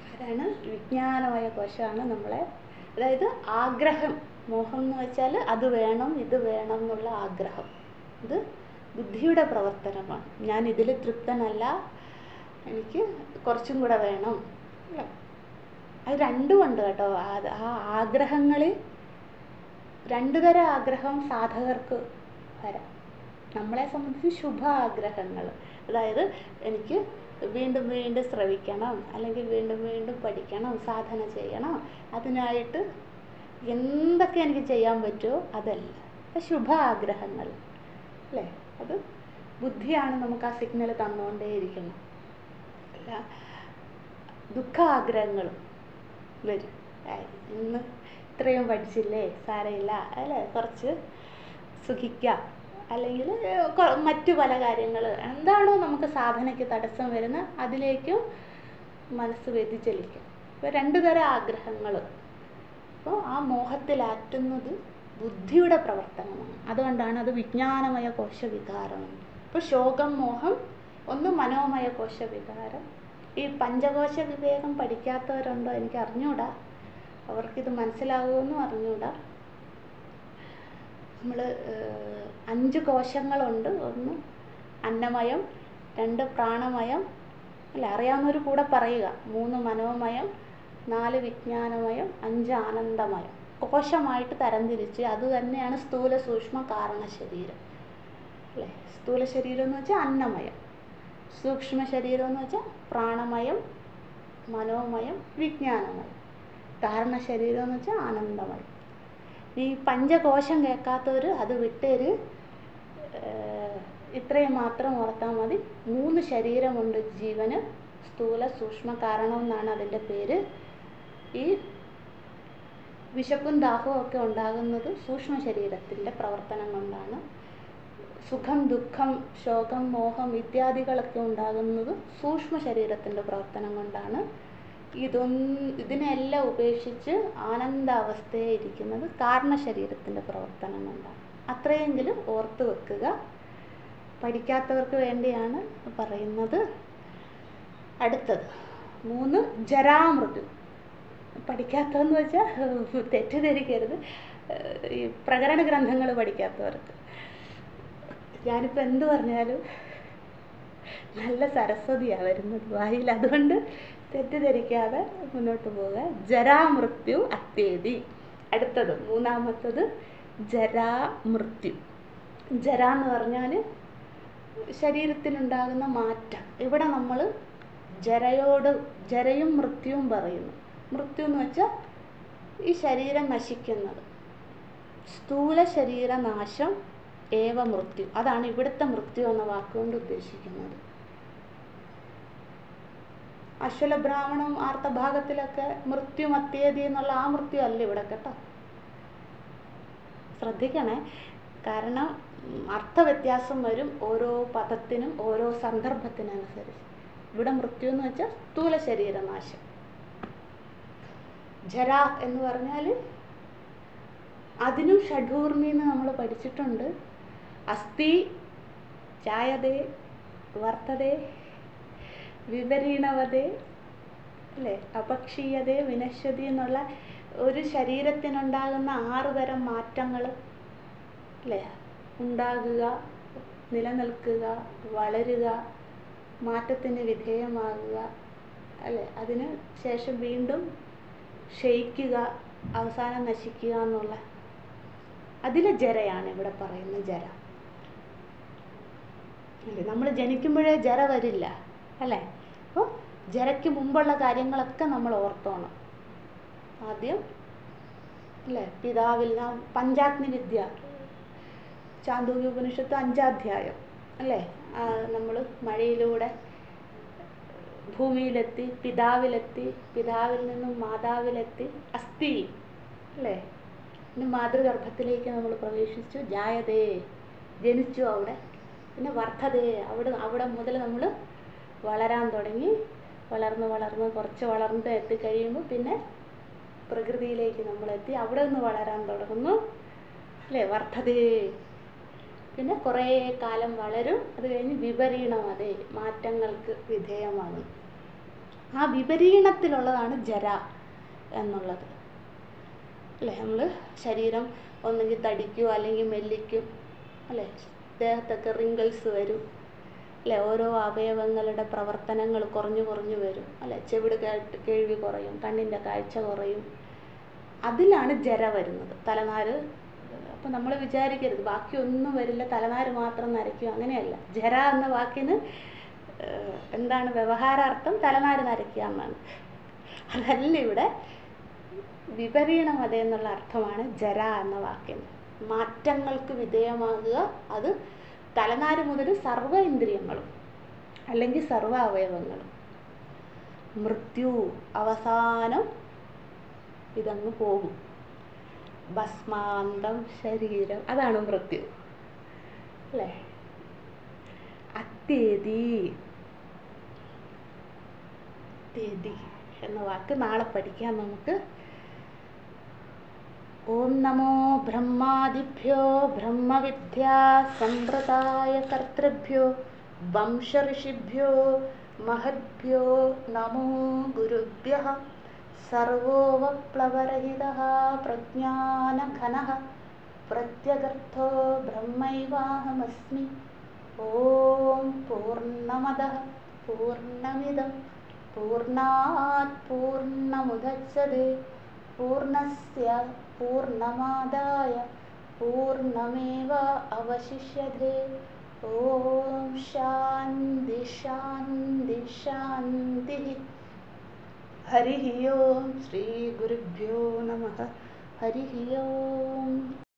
ആരാണ്? വിജ്ഞാനമയ കോശമാണ് നമ്മളെ, അതായത് ആഗ്രഹം. മോഹം എന്ന് വെച്ചാൽ അത് വേണം ഇത് വേണം എന്നുള്ള ആഗ്രഹം, ഇത് ബുദ്ധിയുടെ പ്രവർത്തനമാണ്. ഞാൻ ഇതിൽ തൃപ്തനല്ല, എനിക്ക് കുറച്ചും കൂടെ വേണം. അത് രണ്ടുമുണ്ട് കേട്ടോ. ആ ആഗ്രഹങ്ങളിൽ രണ്ടു തരം ആഗ്രഹം സാധകർക്ക് വരാം. നമ്മളെ സംബന്ധിച്ച് ശുഭ ആഗ്രഹങ്ങൾ, അതായത് എനിക്ക് വീണ്ടും വീണ്ടും ശ്രവിക്കണം, അല്ലെങ്കിൽ വീണ്ടും വീണ്ടും പഠിക്കണം, സാധന ചെയ്യണം, അതിനായിട്ട് എന്തൊക്കെ എനിക്ക് ചെയ്യാൻ പറ്റുമോ അതല്ല ശുഭ ആഗ്രഹങ്ങൾ അല്ലേ. അത് ബുദ്ധിയാണ് നമുക്ക് ആ സിഗ്നൽ തന്നുകൊണ്ടേയിരിക്കണം. അല്ല ദുഃഖ ആഗ്രഹങ്ങളും വരും. ഇന്ന് ഇത്രയും പഠിച്ചില്ലേ, സാരമില്ല അല്ലേ, കുറച്ച് സുഖിക്കാം, അല്ലെങ്കിൽ മറ്റു പല കാര്യങ്ങൾ എന്താണോ നമുക്ക് സാധനയ്ക്ക് തടസ്സം വരുന്നത് അതിലേക്കും മനസ്സ് വ്യതിചലിക്കും. ഇപ്പോൾ രണ്ടു തരം ആഗ്രഹങ്ങൾ. അപ്പോൾ ആ മോഹത്തിലാറ്റുന്നത് ബുദ്ധിയുടെ പ്രവർത്തനമാണ്. അതുകൊണ്ടാണ് അത് വിജ്ഞാനമയ കോശവികാരം. ഇപ്പോൾ ശോകം മോഹം ഒന്ന് മനോമയ കോശവികാരം. ഈ പഞ്ചകോശ വിവേകം പഠിക്കാത്തവരുണ്ടോ എനിക്ക് അറിഞ്ഞൂടാ, അവർക്കിത് മനസ്സിലാകുമെന്നും അറിഞ്ഞൂടാ. നമ്മൾ 5 കോശങ്ങളുണ്ട്. 1 അന്നമയം, 2 പ്രാണമയം, അല്ല അറിയാവുന്നവർ കൂടെ പറയുക, 3 മനോമയം, 4 വിജ്ഞാനമയം, 5 ആനന്ദമയം. കോശമായിട്ട് തരംതിരിച്ച് അത് തന്നെയാണ് സ്ഥൂല സൂക്ഷ്മ കാരണ ശരീരം അല്ലേ. സ്ഥൂല ശരീരം എന്ന് വെച്ചാൽ അന്നമയം, സൂക്ഷ്മ ശരീരം എന്ന് വെച്ചാൽ പ്രാണമയം, മനോമയം, വിജ്ഞാനമയം, കാരണ ശരീരം എന്ന് വെച്ചാൽ ആനന്ദമയം. ഈ പഞ്ചകോശം കേൾക്കാത്തവർ അത് വിട്ടൊരു ഇത്രയും മാത്രം ഓർത്താൽ മതി. 3 ശരീരമുണ്ട് ജീവന്. സ്ഥൂല സൂക്ഷ്മ കാരണം എന്നാണ് അതിൻ്റെ പേര്. ഈ വിശപ്പും ദാഹവും ഒക്കെ ഉണ്ടാകുന്നത് സൂക്ഷ്മ ശരീരത്തിൻ്റെ പ്രവർത്തനം കൊണ്ടാണ്. സുഖം, ദുഃഖം, ശോകം, മോഹം ഇത്യാദികളൊക്കെ ഉണ്ടാകുന്നത് സൂക്ഷ്മ ശരീരത്തിൻ്റെ പ്രവർത്തനം കൊണ്ടാണ്. ഇതിനെല്ലാം ഉപേക്ഷിച്ച് ആനന്ദാവസ്ഥയെ ഇരിക്കുന്നത് കാരണ ശരീരത്തിൻ്റെ പ്രവർത്തനം കൊണ്ടാണ്. അത്രയെങ്കിലും ഓർത്ത് വെക്കുക. പഠിക്കാത്തവർക്ക് വേണ്ടിയാണ് പറയുന്നത്. അടുത്തത് 3 ജരാമൃത്യു. പഠിക്കാത്തതെന്ന് വെച്ചാൽ തെറ്റിദ്ധരിക്കരുത്, ഈ പ്രകരണ ഗ്രന്ഥങ്ങൾ പഠിക്കാത്തവർക്ക്. ഞാനിപ്പോൾ എന്ത് പറഞ്ഞാലും നല്ല സരസ്വതിയാണ് വരുന്നത് വായിൽ, അതുകൊണ്ട് തെറ്റിദ്ധരിക്കാതെ മുന്നോട്ട് പോവുക. ജരാമൃത്യു അത്യേതി. അടുത്തത് 3-മത്തത് ജരാമൃത്യു. ജര എന്ന് പറഞ്ഞാൽ ശരീരത്തിനുണ്ടാകുന്ന മാറ്റം. ഇവിടെ നമ്മൾ ജരയും മൃത്യുവും പറയുന്നു. മൃത്യു എന്ന് വെച്ചാൽ ഈ ശരീരം നശിക്കുന്നത്. സ്ഥൂല ശരീരനാശം ഏവ മൃത്യു, അതാണ് ഇവിടുത്തെ മൃത്യു എന്ന വാക്കുകൊണ്ട് ഉദ്ദേശിക്കുന്നത്. അശ്വലബ്രാഹ്മണം ആർത്തഭാഗത്തിലൊക്കെ മൃത്യു അത്യേതി എന്നുള്ള ആ മൃത്യു അല്ല ഇവിടെ കേട്ടോ. ശ്രദ്ധിക്കണേ, കാരണം അർത്ഥവ്യത്യാസം വരും ഓരോ പദത്തിനും ഓരോ സന്ദർഭത്തിനനുസരിച്ച്. ഇവിടെ മൃത്യു എന്ന് വെച്ചാൽ സ്ഥൂല ശരീരനാശം. ജര എന്ന് പറഞ്ഞാൽ അതിനും ഷഡൂർമി എന്ന് നമ്മൾ പഠിച്ചിട്ടുണ്ട്. അസ്ഥി, ജായതേ, വർത്തതേ, വിപരീണവതേ അല്ലേ, അപക്ഷീയതേ, വിനശ്യതി എന്നുള്ള ഒരു ശരീരത്തിനുണ്ടാകുന്ന 6 തരം മാറ്റങ്ങൾ അല്ലേ. ഉണ്ടാകുക, നിലനിൽക്കുക, വളരുക, മാറ്റത്തിന് വിധേയമാകുക അല്ലേ, അതിന് ശേഷം വീണ്ടും ക്ഷയിക്കുക, അവസാനം നശിക്കുക എന്നുള്ള അതിലെ ജരയാണ് ഇവിടെ പറയുന്നത്. ജര അല്ലേ, നമ്മൾ ജനിക്കുമ്പോഴേ ജര വരില്ല അല്ലേ. അപ്പോൾ ജരയ്ക്ക് മുമ്പുള്ള കാര്യങ്ങളൊക്കെ നമ്മൾ ഓർത്തോണം. ആദ്യം അല്ലേ പിതാവിൽ പഞ്ചാഗ്നി വിദ്യ, ചാന്തോക്യ ഉപനിഷത്ത് 5-ാം അധ്യായം അല്ലേ. നമ്മൾ മഴയിലൂടെ ഭൂമിയിലെത്തി, പിതാവിലെത്തി, പിതാവിൽ നിന്നും മാതാവിലെത്തി, അസ്ഥി അല്ലേ, പിന്നെ മാതൃഗർഭത്തിലേക്ക് നമ്മൾ പ്രവേശിച്ചു, ജായതേ ജനിച്ചു അവിടെ, പിന്നെ വർദ്ധതേ അവിടെ മുതൽ നമ്മൾ വളരാൻ തുടങ്ങി, വളർന്ന് കുറച്ച് വളർന്ന് എത്തിക്കഴിയുമ്പോൾ പിന്നെ പ്രകൃതിയിലേക്ക് നമ്മളെത്തി, അവിടെ നിന്ന് വളരാൻ തുടങ്ങുന്നു അല്ലേ, വർദ്ധതേ. പിന്നെ കുറേ കാലം വളരും, അത് കഴിഞ്ഞ് വിപരീണമതേ, മാറ്റങ്ങൾക്ക് വിധേയമാകും. ആ വിപരീണത്തിലുള്ളതാണ് ജര എന്നുള്ളത് അല്ലേ. നമ്മൾ ശരീരം ഒന്നെങ്കിൽ തടിക്കും അല്ലെങ്കിൽ മെല്ലിക്കും അല്ലേ, ദേഹത്തൊക്കെ റിങ്കിൾസ് വരും അല്ലേ, ഓരോ അവയവങ്ങളുടെ പ്രവർത്തനങ്ങൾ കുറഞ്ഞു വരും അല്ലേ, ചെവിട് കേൾവി കുറയും, കണ്ണിൻ്റെ കാഴ്ച കുറയും. അതിലാണ് ജര വരുന്നത്. തലനാര്, അപ്പോൾ നമ്മൾ വിചാരിക്കരുത് ബാക്കിയൊന്നും വരില്ല, തലനാര് മാത്രം നരയ്ക്കും, അങ്ങനെയല്ല. ജര എന്ന വാക്കിന് എന്താണ് വ്യവഹാരാർത്ഥം? തലനാര് നരയ്ക്കുക എന്നാണ്. അതല്ല ഇവിടെ. വിപരീണമത എന്നുള്ള അർത്ഥമാണ് ജര എന്ന വാക്കിന്. മാറ്റങ്ങൾക്ക് വിധേയമാകുക, അത് തലനാര് മുതൽ സർവ്വ ഇന്ദ്രിയങ്ങളും അല്ലെങ്കിൽ സർവ്വ അവയവങ്ങളും. മൃത്യു, അവസാനം ഇതങ്ങ് പോകും, ഭസ്മാന്തം ശരീരം, അതാണ് മൃത്യു അല്ലേ. അത്യേതി എന്ന വാക്ക് നാളെ പഠിക്കാം നമുക്ക്. ഓം നമോ ബ്രഹ്മാദിഭ്യോ ബ്രഹ്മവിദ്യാ സംവൃതായ കർത്തൃഭ്യോ വംശഋഷിഭ്യോ മഹദ്ഭ്യോ നമോ ഗുരുഭ്യഃ. സർവോപപ്ലവരഹിതഃ പ്രജ്ഞാനഘനഃ प्रत्यगर्थो ब्रह्मैवाहमस्मि। ॐ पूर्णमदः पूर्णमिदं पूर्णात् पूर्णमुदच्यते पूर्णस्य पूर्णमादाय पूर्णमेव अवशिष्यते। ॐ शान्ति शान्ति शान्तिः। हरिः ओम्। श्रीगुरुभ्यो नमः। हरिः ओम्।